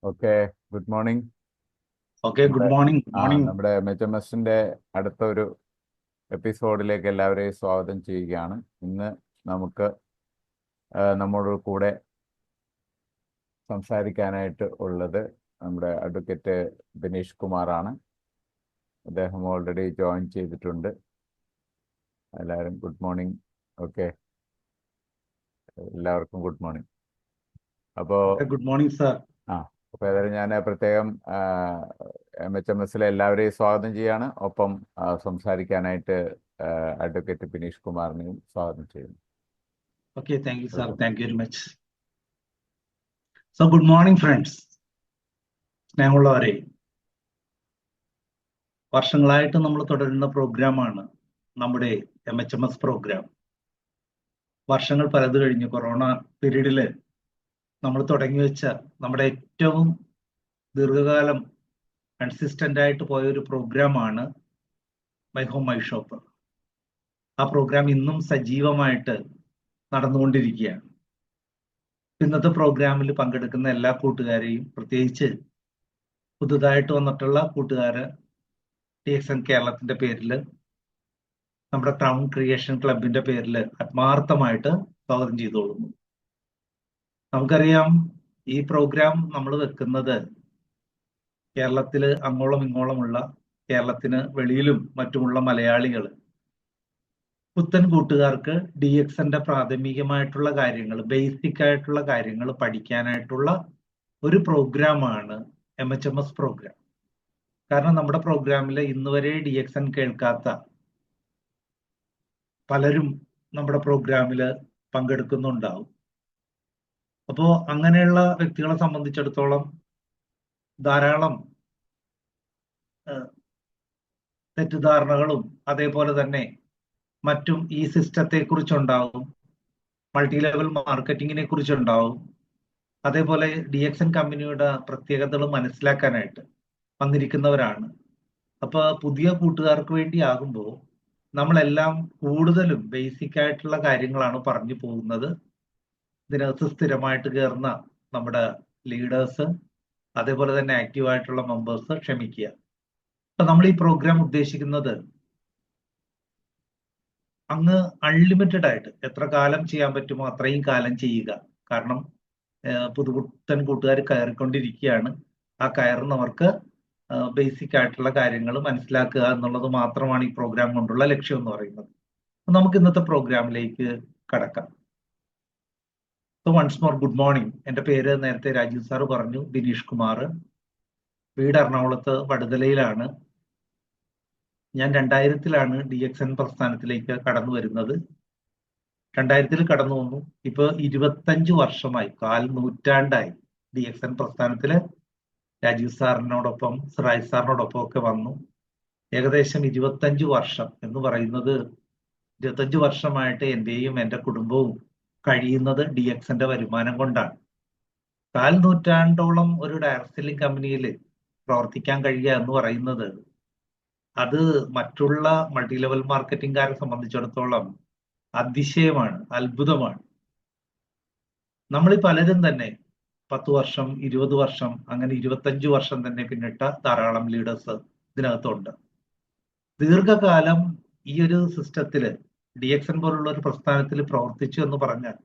Okay. Good morning. Okay, നമ്മുടെ good morning. നമ്മുടെ മെച്ചമസിന്റെ അടുത്ത ഒരു എപ്പിസോഡിലേക്ക് എല്ലാവരെയും സ്വാഗതം ചെയ്യുകയാണ്. ഇന്ന് നമുക്ക് നമ്മുടെ കൂടെ സംസാരിക്കാനായിട്ട് ഉള്ളത് നമ്മുടെ അഡ്വക്കേറ്റ് ബിനീഷ് കുമാറാണ്. അദ്ദേഹം ഓൾറെഡി ജോയിൻ ചെയ്തിട്ടുണ്ട്. എല്ലാവരും ഗുഡ് മോർണിംഗ്. ഓക്കെ, എല്ലാവർക്കും ഗുഡ് മോർണിംഗ്. അപ്പോൾ ഗുഡ് മോർണിംഗ് സാർ. അപ്പോൾ ഏതായാലും ഞാൻ പ്രത്യേകം MHMS-ലെ എല്ലാവരെയും സ്വാഗതം ചെയ്യാണ്. ഒപ്പം സംസാരിക്കാനായിട്ട് അഡ്വക്കേറ്റ് ബിനീഷ് കുമാറിനെയും സ്വാഗതം ചെയ്യുന്നു. Okay, thank you sir. Thank you very much. So good morning friends. സ്നേഹമുള്ളവരെ, വർഷങ്ങളായിട്ട് നമ്മൾ തുടരുന്ന പ്രോഗ്രാമാണ് നമ്മുടെ MHMS പ്രോഗ്രാം. വർഷങ്ങൾ പലത് കഴിഞ്ഞ് കൊറോണ പീരീഡില് നമ്മൾ തുടങ്ങി വെച്ച നമ്മുടെ ഏറ്റവും ദീർഘകാലം കൺസിസ്റ്റന്റ് ആയിട്ട് പോയ ഒരു പ്രോഗ്രാമാണ് മൈ ഹോം മൈ ഷോപ്പ്. ആ പ്രോഗ്രാം ഇന്നും സജീവമായിട്ട് നടന്നുകൊണ്ടിരിക്കുകയാണ്. ഇന്നത്തെ പ്രോഗ്രാമിൽ പങ്കെടുക്കുന്ന എല്ലാ കൂട്ടുകാരെയും, പ്രത്യേകിച്ച് പുതുതായിട്ട് വന്നിട്ടുള്ള കൂട്ടുകാര് TXN കേരളത്തിന്റെ പേരിൽ, നമ്മുടെ ക്രൗൺ ക്രിയേഷൻ ക്ലബിന്റെ പേരിൽ ആത്മാർത്ഥമായിട്ട് സ്വാഗതം ചെയ്തോളുന്നു. നമുക്കറിയാം, ഈ പ്രോഗ്രാം നമ്മൾ വെക്കുന്നത് കേരളത്തില് അങ്ങോളം ഇങ്ങോളമുള്ള, കേരളത്തിന് വെളിയിലും മറ്റുമുള്ള മലയാളികൾ, പുത്തൻ കൂട്ടുകാർക്ക് DXന്റെ പ്രാഥമികമായിട്ടുള്ള കാര്യങ്ങൾ, ബേസിക് ആയിട്ടുള്ള കാര്യങ്ങൾ പഠിക്കാനായിട്ടുള്ള ഒരു പ്രോഗ്രാമാണ് MHMS പ്രോഗ്രാം. കാരണം നമ്മുടെ പ്രോഗ്രാമിൽ ഇന്ന് വരെ DXN കേൾക്കാത്ത പലരും നമ്മുടെ പ്രോഗ്രാമിൽ പങ്കെടുക്കുന്നുണ്ടാവും. അപ്പോൾ അങ്ങനെയുള്ള വ്യക്തികളെ സംബന്ധിച്ചിടത്തോളം ധാരാളം തെറ്റിദ്ധാരണകളും അതേപോലെ തന്നെ മറ്റും ഈ സിസ്റ്റത്തെ കുറിച്ചുണ്ടാവും, മൾട്ടി ലെവൽ മാർക്കറ്റിങ്ങിനെ കുറിച്ചുണ്ടാവും. അതേപോലെ DXN കമ്പനിയുടെ പ്രത്യേകതകൾ മനസ്സിലാക്കാനായിട്ട് വന്നിരിക്കുന്നവരാണ്. അപ്പൊ പുതിയ കൂട്ടുകാർക്ക് വേണ്ടി ആകുമ്പോൾ നമ്മളെല്ലാം കൂടുതലും ബേസിക് ആയിട്ടുള്ള കാര്യങ്ങളാണ് പറഞ്ഞു പോകുന്നത്. ഇതിനകത്ത് സ്ഥിരമായിട്ട് കയറുന്ന നമ്മുടെ ലീഡേഴ്സ്, അതേപോലെ തന്നെ ആക്റ്റീവ് ആയിട്ടുള്ള മെമ്പേഴ്സ് ക്ഷമിക്കുക. അപ്പൊ നമ്മൾ ഈ പ്രോഗ്രാം ഉദ്ദേശിക്കുന്നത് അങ്ങ് അൺലിമിറ്റഡ് ആയിട്ട് എത്ര കാലം ചെയ്യാൻ പറ്റുമോ അത്രയും കാലം ചെയ്യുക. കാരണം പുതുപുത്തൻ കൂട്ടുകാർ കയറിക്കൊണ്ടിരിക്കുകയാണ്. ആ കയറുന്നവർക്ക് ബേസിക് ആയിട്ടുള്ള കാര്യങ്ങൾ മനസ്സിലാക്കുക എന്നുള്ളത് മാത്രമാണ് ഈ പ്രോഗ്രാം കൊണ്ടുള്ള ലക്ഷ്യം എന്ന് പറയുന്നത്. നമുക്ക് ഇന്നത്തെ പ്രോഗ്രാമിലേക്ക് കടക്കാം. So once more good morning. എൻ്റെ പേര് നേരത്തെ രാജീവ് സാറ് പറഞ്ഞു, ബിനീഷ് കുമാർ. വീട് എറണാകുളത്ത് വടുതലയിലാണ്. ഞാൻ 2000-ലാണ് DXN പ്രസ്ഥാനത്തിലേക്ക് കടന്നു വരുന്നത്. 2000-ൽ കടന്നു വന്നു. ഇപ്പൊ 25 വർഷമായി, 4 നൂറ്റാണ്ടായി DXN പ്രസ്ഥാനത്തില് രാജീവ് സാറിനോടൊപ്പം, സിറാജ് സാറിനോടൊപ്പം ഒക്കെ വന്നു. ഏകദേശം 25 വർഷം എന്ന് പറയുന്നത്, 25 വർഷമായിട്ട് എന്റെയും എൻ്റെ കുടുംബവും കഴിയുന്നത് DXന്റെ വരുമാനം കൊണ്ടാണ്. 4 നൂറ്റാണ്ടോളം ഒരു ഡയറക്ട് സെല്ലിംഗ് കമ്പനിയിൽ പ്രവർത്തിക്കാൻ കഴിയുക എന്ന് പറയുന്നത്, അത് മറ്റുള്ള മൾട്ടി ലെവൽ മാർക്കറ്റിംഗുകാരെ സംബന്ധിച്ചിടത്തോളം അതിശയമാണ്, അത്ഭുതമാണ്. നമ്മളീ പലരും തന്നെ 10 വർഷം, 20 വർഷം, അങ്ങനെ 25 വർഷം തന്നെ പിന്നിട്ട ധാരാളം ലീഡേഴ്സ് ഇതിനകത്തുണ്ട്. ദീർഘകാലം ഈ ഒരു സിസ്റ്റത്തില്, DXN പോലുള്ള ഒരു പ്രസ്ഥാനത്തിൽ പ്രവർത്തിച്ചു എന്ന് പറഞ്ഞാൽ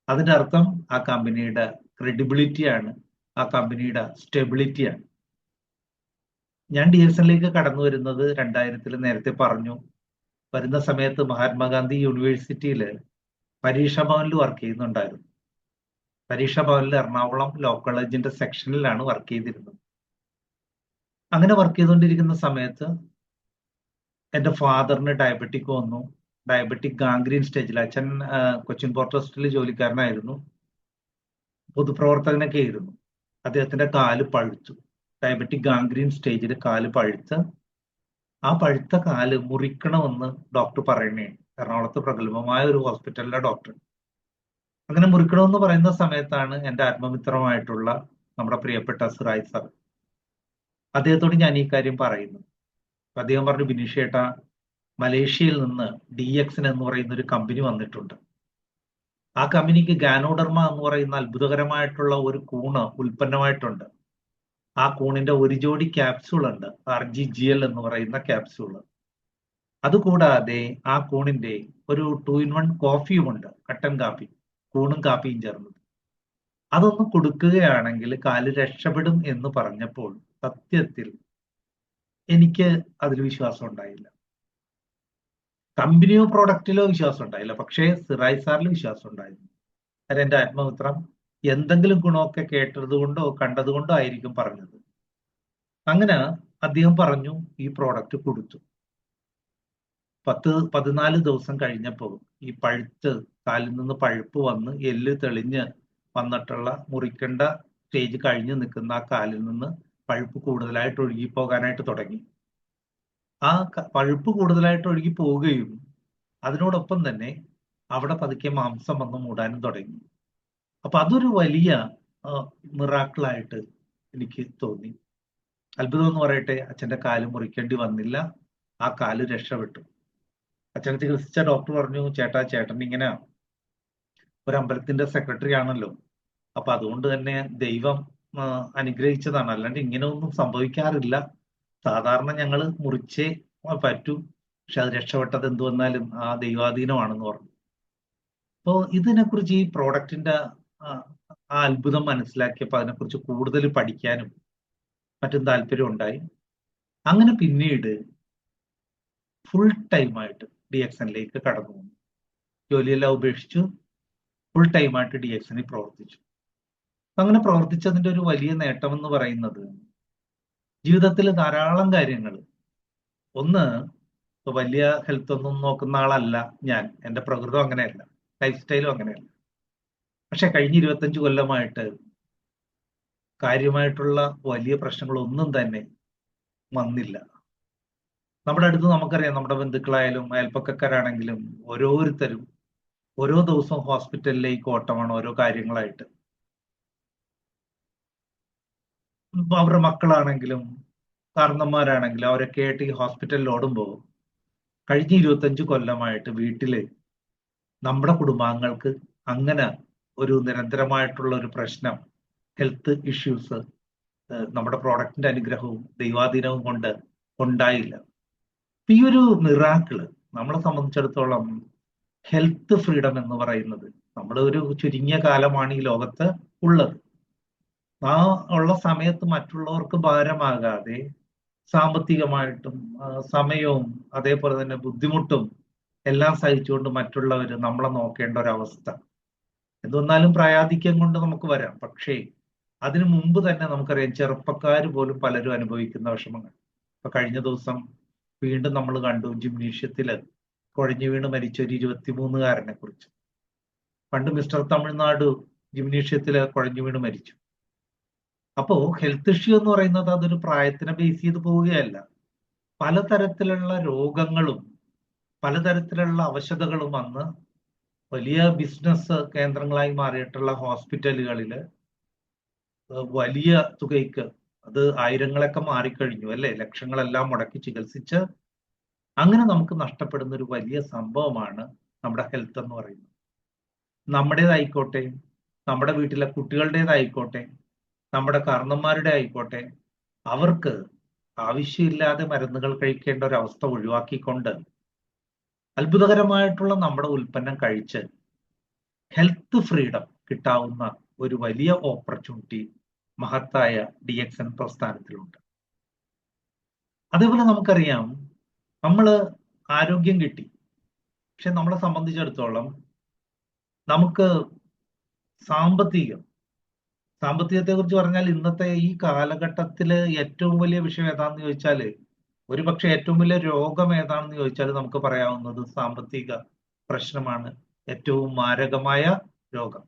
അതിന്റെ അർത്ഥം ആ കമ്പനിയുടെ ക്രെഡിബിലിറ്റിയാണ്, ആ കമ്പനിയുടെ സ്റ്റെബിലിറ്റിയാണ്. ഞാൻ DXനിലേക്ക് കടന്നു വരുന്നത് 2000-ൽ നേരത്തെ പറഞ്ഞു. വരുന്ന സമയത്ത് മഹാത്മാഗാന്ധി യൂണിവേഴ്സിറ്റിയിൽ പരീക്ഷാ ഭവനിൽ വർക്ക് ചെയ്യുന്നുണ്ടായിരുന്നു. പരീക്ഷാ ഭവനിൽ എറണാകുളം ലോ കോളേജിന്റെ സെക്ഷനിലാണ് വർക്ക് ചെയ്തിരുന്നത്. അങ്ങനെ വർക്ക് ചെയ്തുകൊണ്ടിരിക്കുന്ന സമയത്ത് എൻ്റെ ഫാദറിന് ഡയബറ്റിക് വന്നു. ഡയബറ്റിക് ഗാംഗ്രീൻ സ്റ്റേജിൽ. അച്ഛൻ കൊച്ചിൻ പോർട്ട് ട്രസ്റ്റിൽ ജോലിക്കാരനായിരുന്നു, പൊതുപ്രവർത്തകനൊക്കെ ആയിരുന്നു. അദ്ദേഹത്തിന്റെ കാല് പഴുത്തു. ഡയബറ്റിക് ഗാംഗ്രീൻ സ്റ്റേജിൽ കാല് പഴുത്ത്, ആ പഴുത്ത കാല് മുറിക്കണമെന്ന് ഡോക്ടർ പറയണേ. എറണാകുളത്ത് പ്രഗത്ഭമായ ഒരു ഹോസ്പിറ്റലിലെ ഡോക്ടർ. അങ്ങനെ മുറിക്കണമെന്ന് പറയുന്ന സമയത്താണ് എൻ്റെ ആത്മമിത്രമായിട്ടുള്ള നമ്മുടെ പ്രിയപ്പെട്ട സിറാജ് സാർ, അദ്ദേഹത്തോട് ഞാൻ ഈ കാര്യം പറയുന്നു. അദ്ദേഹം പറഞ്ഞു, ബിനീഷ് ഏട്ടാ, മലേഷ്യയിൽ നിന്ന് DXN എന്ന് പറയുന്ന ഒരു കമ്പനി വന്നിട്ടുണ്ട്. ആ കമ്പനിക്ക് ഗാനോഡർമ എന്ന് പറയുന്ന അത്ഭുതകരമായിട്ടുള്ള ഒരു കൂണ് ഉൽപ്പന്നമായിട്ടുണ്ട്. ആ കൂണിന്റെ ഒരു ജോഡി ക്യാപ്സ്യൂൾ ഉണ്ട്, RGGL എന്ന് പറയുന്ന ക്യാപ്സ്യൂള്. അതുകൂടാതെ ആ കൂണിന്റെ ഒരു 2-in-1 കോഫിയും ഉണ്ട്, കട്ടൻ കാപ്പി, കൂണും കാപ്പിയും ചേർന്നത്. അതൊന്ന് കൊടുക്കുകയാണെങ്കിൽ കാല് രക്ഷപ്പെടും എന്ന് പറഞ്ഞപ്പോൾ സത്യത്തിൽ എനിക്ക് അതിൽ വിശ്വാസം ഉണ്ടായില്ല. കമ്പനിയോ പ്രോഡക്റ്റിലോ വിശ്വാസം ഉണ്ടായില്ല, പക്ഷേ സിറാജ് സാറിൽ വിശ്വാസം ഉണ്ടായിരുന്നു. അത് എന്റെ ആത്മമിത്രം എന്തെങ്കിലും ഗുണമൊക്കെ കേട്ടതുകൊണ്ടോ കണ്ടതുകൊണ്ടോ ആയിരിക്കും പറഞ്ഞത്. അങ്ങനെ അദ്ദേഹം പറഞ്ഞു, ഈ പ്രോഡക്റ്റ് കൊടുത്തു. 14 ദിവസം കഴിഞ്ഞപ്പോൾ ഈ പഴുത്ത്, കാലിൽ നിന്ന് പഴുപ്പ് വന്ന് എല്ല് തെളിഞ്ഞ് വന്നിട്ടുള്ള മുറിക്കേണ്ട സ്റ്റേജ് കഴിഞ്ഞ് നിൽക്കുന്ന ആ കാലിൽ നിന്ന് പഴുപ്പ് കൂടുതലായിട്ട് ഒഴുകി പോകാനായിട്ട് തുടങ്ങി. ആ പഴുപ്പ് കൂടുതലായിട്ട് ഒഴുകി പോവുകയും അതിനോടൊപ്പം തന്നെ അവിടെ പതുക്കെ മാംസം വന്ന് മൂടാനും തുടങ്ങി. അപ്പൊ അതൊരു വലിയ മിറാക്കിളായിട്ട് എനിക്ക് തോന്നി. അത്ഭുതം എന്ന് പറയട്ടെ, അച്ഛന്റെ കാല് മുറിക്കേണ്ടി വന്നില്ല, ആ കാല് രക്ഷപ്പെട്ടു. അച്ഛനെ ചികിത്സിച്ച ഡോക്ടർ പറഞ്ഞു, ചേട്ടൻ ഇങ്ങനെ ഒരു അമ്പലത്തിന്റെ സെക്രട്ടറി ആണല്ലോ, അപ്പൊ അതുകൊണ്ട് തന്നെ ദൈവം അനുഗ്രഹിച്ചതാണ്, അല്ലാണ്ട് ഇങ്ങനെ ഒന്നും സംഭവിക്കാറില്ല, സാധാരണ ഞങ്ങൾ മുറിച്ചേ പറ്റൂ, പക്ഷെ അത് രക്ഷപ്പെട്ടത് എന്തു വന്നാലും ആ ദൈവാധീനമാണെന്ന് പറഞ്ഞു. അപ്പോ ഇതിനെക്കുറിച്ച്, ഈ പ്രോഡക്റ്റിന്റെ ആ അത്ഭുതം മനസ്സിലാക്കിയപ്പോൾ അതിനെക്കുറിച്ച് കൂടുതൽ പഠിക്കാനും മറ്റും താല്പര്യം ഉണ്ടായി. അങ്ങനെ പിന്നീട് ഫുൾ ടൈമായിട്ട് DXNലേക്ക് കടന്നു വന്നു. ജോലിയെല്ലാം ഉപേക്ഷിച്ചു ഫുൾ ടൈമായിട്ട് DXNൽ പ്രവർത്തിച്ചു. അങ്ങനെ പ്രവർത്തിച്ചതിന്റെ ഒരു വലിയ നേട്ടം എന്ന് പറയുന്നത്, ജീവിതത്തിൽ ധാരാളം കാര്യങ്ങൾ, ഒന്ന്, വലിയ ഹെൽത്ത് ഒന്നും നോക്കുന്ന ആളല്ല ഞാൻ, എന്റെ പ്രകൃതം അങ്ങനെയല്ല, ലൈഫ് സ്റ്റൈലും അങ്ങനെയല്ല. പക്ഷെ കഴിഞ്ഞ 25 കൊല്ലമായിട്ട് കാര്യമായിട്ടുള്ള വലിയ പ്രശ്നങ്ങളൊന്നും തന്നെ വന്നില്ല. നമ്മുടെ അടുത്ത് നമുക്കറിയാം, നമ്മുടെ ബന്ധുക്കളായാലും അയൽപ്പക്കക്കാരാണെങ്കിലും ഓരോരുത്തരും ഓരോ ദിവസവും ഹോസ്പിറ്റലിലേക്ക് ഓട്ടമാണ് ഓരോ കാര്യങ്ങളായിട്ട്. അവരുടെ മക്കളാണെങ്കിലും കാരണന്മാരാണെങ്കിലും അവരൊക്കെ ആയിട്ട് ഈ ഹോസ്പിറ്റലിൽ ഓടുമ്പോൾ കഴിഞ്ഞ 25 കൊല്ലമായിട്ട് വീട്ടില് നമ്മുടെ കുടുംബാംഗങ്ങൾക്ക് അങ്ങനെ ഒരു നിരന്തരമായിട്ടുള്ള ഒരു പ്രശ്നം, ഹെൽത്ത് ഇഷ്യൂസ്, നമ്മുടെ പ്രോഡക്റ്റിന്റെ അനുഗ്രഹവും ദൈവാധീനവും കൊണ്ട് ഉണ്ടായില്ല. ഈ ഒരു മിറാക്കിള് നമ്മളെ സംബന്ധിച്ചിടത്തോളം, ഹെൽത്ത് ഫ്രീഡം എന്ന് പറയുന്നത്, നമ്മൾ ഒരു ചുരുങ്ങിയ കാലമാണ് ഈ ലോകത്ത് ഉള്ളത്. ആ ഉള്ള സമയത്ത് മറ്റുള്ളവർക്ക് ഭാരമാകാതെ സാമ്പത്തികമായിട്ടും സമയവും അതേപോലെ തന്നെ ബുദ്ധിമുട്ടും എല്ലാം സഹിച്ചുകൊണ്ട് മറ്റുള്ളവർ നമ്മളെ നോക്കേണ്ട ഒരവസ്ഥ. എന്തെന്നാലും പ്രായാധിക്യം കൊണ്ട് നമുക്ക് വരാം, പക്ഷേ അതിനു മുമ്പ് തന്നെ നമുക്കറിയാം ചെറുപ്പക്കാർ പോലും പലരും അനുഭവിക്കുന്ന വിഷമങ്ങൾ. ഇപ്പൊ കഴിഞ്ഞ ദിവസം വീണ്ടും നമ്മൾ കണ്ടു ജിംനേഷ്യത്തില് കുഴഞ്ഞു വീണ് മരിച്ച ഒരു 23-കാരനെ കുറിച്ച്. പണ്ട് മിസ്റ്റർ തമിഴ്നാട് ജിംനേഷ്യത്തില് കുഴഞ്ഞു വീണ് മരിച്ചു. അപ്പോ ഹെൽത്ത് ഇഷ്യൂ എന്ന് പറയുന്നത് അതൊരു പ്രായത്തിനെ ബേസ് ചെയ്ത് പോവുകയല്ല. പലതരത്തിലുള്ള രോഗങ്ങളും പലതരത്തിലുള്ള അവശതകളും വന്ന് വലിയ ബിസിനസ് കേന്ദ്രങ്ങളായി മാറിയിട്ടുള്ള ഹോസ്പിറ്റലുകളില് വലിയ തുകയ്ക്ക്, അത് ആയിരങ്ങളൊക്കെ മാറിക്കഴിഞ്ഞു അല്ലെ, ലക്ഷങ്ങളെല്ലാം മുടക്കി ചികിത്സിച്ച് അങ്ങനെ നമുക്ക് നഷ്ടപ്പെടുന്ന ഒരു വലിയ സംഭവമാണ് നമ്മുടെ ഹെൽത്ത് എന്ന് പറയുന്നത്. നമ്മുടേതായിക്കോട്ടെ, നമ്മുടെ വീട്ടിലെ കുട്ടികളുടേതായിക്കോട്ടെ, നമ്മുടെ കാരണന്മാരുടെ ആയിക്കോട്ടെ, അവർക്ക് ആവശ്യമില്ലാതെ മരുന്നുകൾ കഴിക്കേണ്ട ഒരു അവസ്ഥ ഒഴിവാക്കിക്കൊണ്ട് അത്ഭുതകരമായിട്ടുള്ള നമ്മുടെ ഉൽപ്പന്നം കഴിച്ച് ഹെൽത്ത് ഫ്രീഡം കിട്ടാവുന്ന ഒരു വലിയ ഓപ്പർച്യൂണിറ്റി മഹത്തായ DXN പ്രസ്ഥാനത്തിലുണ്ട്. അതേപോലെ നമുക്കറിയാം, നമ്മള് ആരോഗ്യം കിട്ടി, പക്ഷെ നമ്മളെ സംബന്ധിച്ചിടത്തോളം നമുക്ക് സാമ്പത്തികത്തെ കുറിച്ച് പറഞ്ഞാൽ ഇന്നത്തെ ഈ കാലഘട്ടത്തില് ഏറ്റവും വലിയ വിഷയം ഏതാണെന്ന് ചോദിച്ചാല്, ഒരുപക്ഷെ ഏറ്റവും വലിയ രോഗം ഏതാണെന്ന് ചോദിച്ചാൽ നമുക്ക് പറയാവുന്നത് സാമ്പത്തിക പ്രശ്നമാണ്. ഏറ്റവും മാരകമായ രോഗം,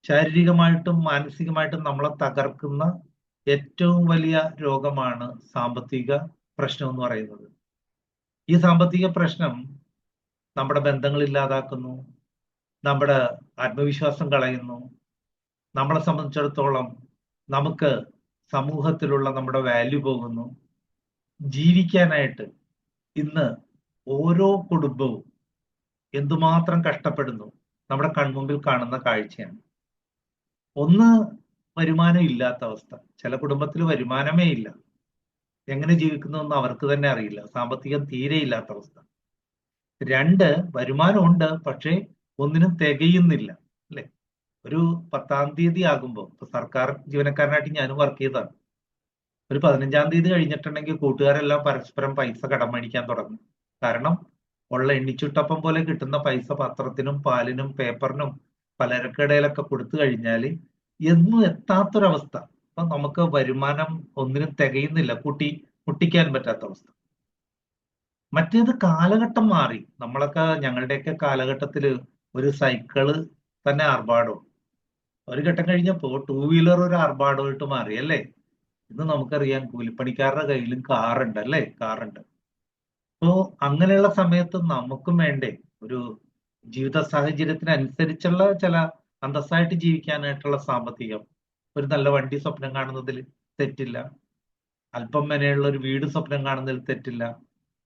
ശാരീരികമായിട്ടും മാനസികമായിട്ടും നമ്മളെ തകർക്കുന്ന ഏറ്റവും വലിയ രോഗമാണ് സാമ്പത്തിക പ്രശ്നം എന്ന് പറയുന്നത്. ഈ സാമ്പത്തിക പ്രശ്നം നമ്മുടെ ബന്ധങ്ങൾ ഇല്ലാതാക്കുന്നു, നമ്മുടെ ആത്മവിശ്വാസം കളയുന്നു. നമ്മളെ സംബന്ധിച്ചിടത്തോളം നമുക്ക് സമൂഹത്തിലുള്ള നമ്മുടെ വാല്യൂ പോകുന്നു. ജീവിക്കാനായിട്ട് ഇന്ന് ഓരോ കുടുംബവും എന്തുമാത്രം കഷ്ടപ്പെടുന്നു നമ്മുടെ കൺമുമ്പിൽ കാണുന്ന കാഴ്ചയാണ്. ഒന്ന്, വരുമാനം ഇല്ലാത്ത അവസ്ഥ. ചില കുടുംബത്തിൽ വരുമാനമേ ഇല്ല. എങ്ങനെ ജീവിക്കുന്നു അവർക്ക് തന്നെ അറിയില്ല. സാമ്പത്തികം തീരെ ഇല്ലാത്ത അവസ്ഥ. 2, വരുമാനമുണ്ട്, പക്ഷേ ഒന്നിനും തികയുന്നില്ല. അല്ലെ? ഒരു 10-ാം തീയതി ആകുമ്പോൾ, ഇപ്പൊ സർക്കാർ ജീവനക്കാരനായിട്ട് ഞാനും വർക്ക് ചെയ്തതാണ്. ഒരു 15-ാം തീയതി കഴിഞ്ഞിട്ടുണ്ടെങ്കിൽ കൂട്ടുകാരെല്ലാം പരസ്പരം പൈസ കടം മേടിക്കാൻ തുടങ്ങും. കാരണം ഉള്ള എണ്ണിച്ചുട്ടപ്പം പോലെ കിട്ടുന്ന പൈസ പത്രത്തിനും പാലിനും പേപ്പറിനും പലചരക്കടയിലൊക്കെ കൊടുത്തു കഴിഞ്ഞാൽ എന്നും എത്താത്തൊരവസ്ഥ. അപ്പൊ നമുക്ക് വരുമാനം ഒന്നിനും തികയുന്നില്ല, മുട്ടിക്കാൻ പറ്റാത്ത അവസ്ഥ. മറ്റേത് കാലഘട്ടം മാറി. ഞങ്ങളുടെയൊക്കെ കാലഘട്ടത്തില് ഒരു സൈക്കിള് തന്നെ ആർഭാടവും, ഒരു ഘട്ടം കഴിഞ്ഞപ്പോ 2 വീലർ ഒരു ആർഭാടമായിട്ട് മാറി, അല്ലേ? ഇന്ന് നമുക്കറിയാം കൂലിപ്പണിക്കാരുടെ കയ്യിലും കാറുണ്ട്, അല്ലേ? കാറുണ്ട്. അപ്പോ അങ്ങനെയുള്ള സമയത്ത് നമുക്കും വേണ്ടേ ഒരു ജീവിത സാഹചര്യത്തിനനുസരിച്ചുള്ള ചില അന്തസ്സായിട്ട് ജീവിക്കാനായിട്ടുള്ള സാമ്പത്തികം. ഒരു നല്ല വണ്ടി സ്വപ്നം കാണുന്നതിൽ തെറ്റില്ല. അല്പം മെനയുള്ള ഒരു വീട് സ്വപ്നം കാണുന്നതിൽ തെറ്റില്ല.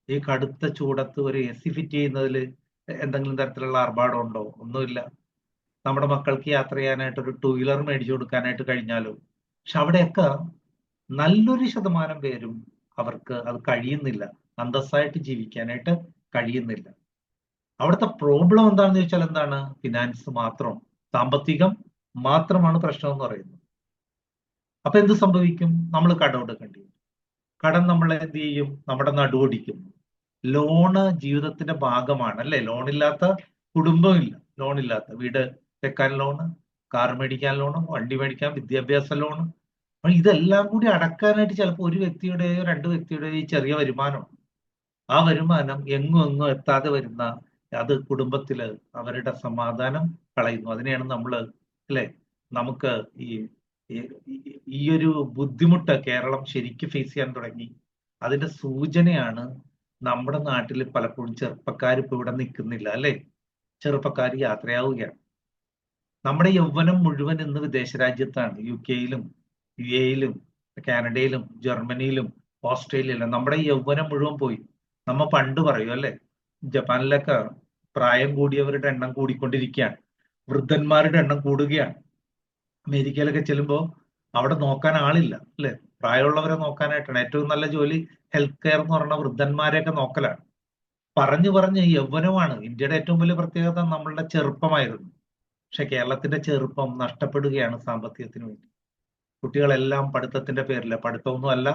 ഈ കടുത്ത ചൂടത്ത് ഒരു AC ഫിറ്റ് ചെയ്യുന്നതിൽ എന്തെങ്കിലും തരത്തിലുള്ള ആർഭാടം ഉണ്ടോ? ഒന്നുമില്ല. നമ്മുടെ മക്കൾക്ക് യാത്ര ചെയ്യാനായിട്ട് ഒരു 2 വീലർ മേടിച്ചു കൊടുക്കാനായിട്ട് കഴിഞ്ഞാലോ? പക്ഷെ അവിടെയൊക്കെ നല്ലൊരു ശതമാനം പേരും അവർക്ക് അത് കഴിയുന്നില്ല. അന്തസ്സായിട്ട് ജീവിക്കാനായിട്ട് കഴിയുന്നില്ല. അവിടുത്തെ പ്രോബ്ലം എന്താണെന്ന് ചോദിച്ചാൽ എന്താണ്? ഫിനാൻസ് മാത്രം, സാമ്പത്തികം മാത്രമാണ് പ്രശ്നം എന്ന് പറയുന്നത്. അപ്പൊ എന്ത് സംഭവിക്കും? നമ്മൾ കടം എടുക്കേണ്ടി വരും. കടം നമ്മളെ എന്ത് ചെയ്യും? നമ്മുടെ നടുവൊടിക്കും. ലോണ് ജീവിതത്തിന്റെ ഭാഗമാണ്, അല്ലെ? ലോണില്ലാത്ത കുടുംബമില്ല. ലോണില്ലാത്ത വീട് വെക്കാൻ ലോണ്, കാർ മേടിക്കാൻ ലോണ്, വണ്ടി മേടിക്കാൻ, വിദ്യാഭ്യാസ ലോണ്. അപ്പൊ ഇതെല്ലാം കൂടി അടക്കാനായിട്ട് ചിലപ്പോൾ ഒരു വ്യക്തിയുടെയോ 2 വ്യക്തിയുടെയോ ഈ ചെറിയ വരുമാനം, ആ വരുമാനം എങ്ങും എത്താതെ വരുന്ന അത് കുടുംബത്തില് അവരുടെ സമാധാനം കളയുന്നു. അതിനെയാണ് നമ്മള്, അല്ലെ, നമുക്ക് ഈ ഒരു ബുദ്ധിമുട്ട് കേരളം ശരിക്കും ഫേസ് ചെയ്യാൻ തുടങ്ങി. അതിന്റെ സൂചനയാണ് നമ്മുടെ നാട്ടിൽ പലപ്പോഴും ചെറുപ്പക്കാർ ഇപ്പൊ ഇവിടെ നിൽക്കുന്നില്ല, അല്ലെ? ചെറുപ്പക്കാർ യാത്രയാവുകയാണ്. നമ്മുടെ യൗവനം മുഴുവൻ ഇന്ന് വിദേശ രാജ്യത്താണ്. UK-യിലും UAE-യിലും കാനഡയിലും ജർമ്മനിയിലും ഓസ്ട്രേലിയയിലും നമ്മുടെ ഈ യൗവനം മുഴുവൻ പോയി. നമ്മ പണ്ട് പറയും, അല്ലെ, ജപ്പാനിലൊക്കെ പ്രായം കൂടിയവരുടെ എണ്ണം കൂടിക്കൊണ്ടിരിക്കുകയാണ്, വൃദ്ധന്മാരുടെ എണ്ണം കൂടുകയാണ്. അമേരിക്കയിലൊക്കെ ചെല്ലുമ്പോൾ അവിടെ നോക്കാൻ ആളില്ല, അല്ലെ? പ്രായമുള്ളവരെ നോക്കാനായിട്ടാണ്. ഏറ്റവും നല്ല ജോലി ഹെൽത്ത് കെയർ എന്ന് പറയുന്ന വൃദ്ധന്മാരെയൊക്കെ നോക്കലാണ്. പറഞ്ഞ് യൗവനമാണ്. ഇന്ത്യയുടെ ഏറ്റവും വലിയ പ്രത്യേകത നമ്മളുടെ ചെറുപ്പമായിരുന്നു. പക്ഷെ കേരളത്തിന്റെ ചെറുപ്പം നഷ്ടപ്പെടുകയാണ് സാമ്പത്തികത്തിന് വേണ്ടി. കുട്ടികളെല്ലാം പഠിത്തത്തിന്റെ പേരില്ല. പഠിത്തമൊന്നും അല്ല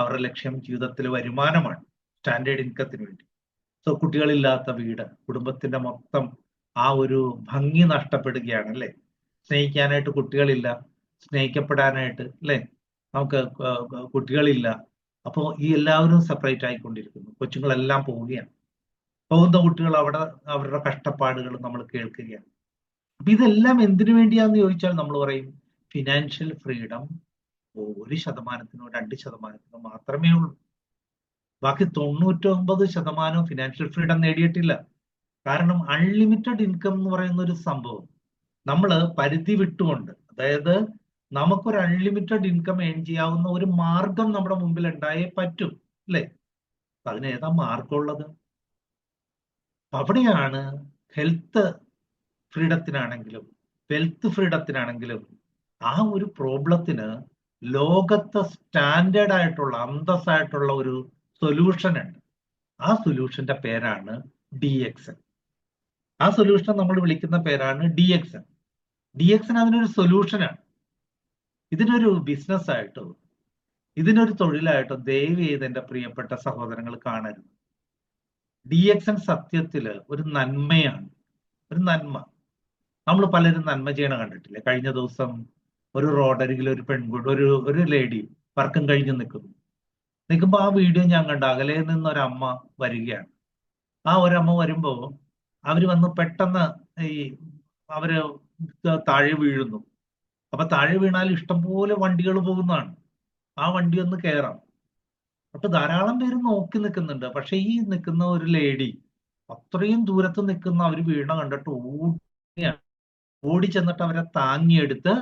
അവരുടെ ലക്ഷ്യം, ജീവിതത്തിലെ വരുമാനമാണ്, സ്റ്റാൻഡേർഡ് ഇൻകത്തിന് വേണ്ടി. സോ കുട്ടികളില്ലാത്ത വീട്, കുടുംബത്തിന്റെ മൊത്തം ആ ഒരു ഭംഗി നഷ്ടപ്പെടുകയാണ്, അല്ലെ? സ്നേഹിക്കാനായിട്ട് കുട്ടികളില്ല, സ്നേഹിക്കപ്പെടാനായിട്ട്, അല്ലെ, നമുക്ക് കുട്ടികളില്ല. അപ്പോ ഈ എല്ലാവരും സെപ്പറേറ്റ് ആയിക്കൊണ്ടിരിക്കുന്നു. കൊച്ചുങ്ങളെല്ലാം പോവുകയാണ്. പോകുന്ന കുട്ടികൾ അവിടെ അവരുടെ കഷ്ടപ്പാടുകൾ നമ്മൾ കേൾക്കുകയാണ്. അപ്പൊ ഇതെല്ലാം എന്തിനു വേണ്ടിയാന്ന് ചോദിച്ചാൽ നമ്മൾ പറയും ഫിനാൻഷ്യൽ ഫ്രീഡം 1%-നോ 2%-നോ മാത്രമേ ഉള്ളൂ. ബാക്കി 99% ഫിനാൻഷ്യൽ ഫ്രീഡം നേടിയിട്ടില്ല. കാരണം അൺലിമിറ്റഡ് ഇൻകം എന്ന് പറയുന്ന ഒരു സംഭവം നമ്മൾ പരിധി വിട്ടുകൊണ്ട്, അതായത് നമുക്കൊരു അൺലിമിറ്റഡ് ഇൻകം ഏൺ ചെയ്യാവുന്ന ഒരു മാർഗം നമ്മുടെ മുമ്പിൽ ഉണ്ടായേ പറ്റും, അല്ലെ? അതിന് ഏതാ മാർഗമുള്ളത്? അവിടെയാണ് ഹെൽത്ത് ഫ്രീഡത്തിനാണെങ്കിലും വെൽത്ത് ഫ്രീഡത്തിനാണെങ്കിലും ആ ഒരു പ്രോബ്ലത്തിന് ലോകത്തെ സ്റ്റാൻഡേർഡ് ആയിട്ടുള്ള, അന്തസ്സായിട്ടുള്ള ഒരു സൊല്യൂഷൻ ഉണ്ട്. ആ സൊല്യൂഷന്റെ പേരാണ് DXN. ആ സൊല്യൂഷൻ നമ്മൾ വിളിക്കുന്ന പേരാണ് DXN. DXN അതിനൊരു സൊല്യൂഷനാണ്. ഇതിനൊരു ബിസിനസ് ആയിട്ടോ ഇതിനൊരു തൊഴിലായിട്ടോ ദയവ് ചെയ്ത് എന്റെ പ്രിയപ്പെട്ട സഹോദരങ്ങൾ കാണരുത്. DXN സത്യത്തില് ഒരു നന്മയാണ്, ഒരു നന്മ. നമ്മൾ പലരും നന്മ ചെയ്യണ കണ്ടിട്ടില്ലേ? കഴിഞ്ഞ ദിവസം ഒരു റോഡരികിൽ ഒരു പെൺകുട്ടി, ഒരു ലേഡി വർക്കം കഴിഞ്ഞ് നിൽക്കുമ്പോൾ ആ വീഡിയോ ഞാൻ കണ്ട. അകലെ നിന്ന് ഒരമ്മ വരികയാണ്. ആ ഒരമ്മ വരുമ്പോ അവര് വന്ന് പെട്ടെന്ന് അവര് താഴെ വീഴുന്നു. അപ്പൊ താഴെ വീണാൽ ഇഷ്ടംപോലെ വണ്ടികൾ പോകുന്നതാണ്. ആ വണ്ടി ഒന്ന് കയറാം. അപ്പൊ ധാരാളം പേര് നോക്കി നിൽക്കുന്നുണ്ട്. പക്ഷെ ഈ നിൽക്കുന്ന ഒരു ലേഡി അത്രയും ദൂരത്ത് നിൽക്കുന്ന അവര് വീണ കണ്ടിട്ട് ഓടി ചെന്നിട്ട് അവരെ താങ്ങിയെടുത്ത്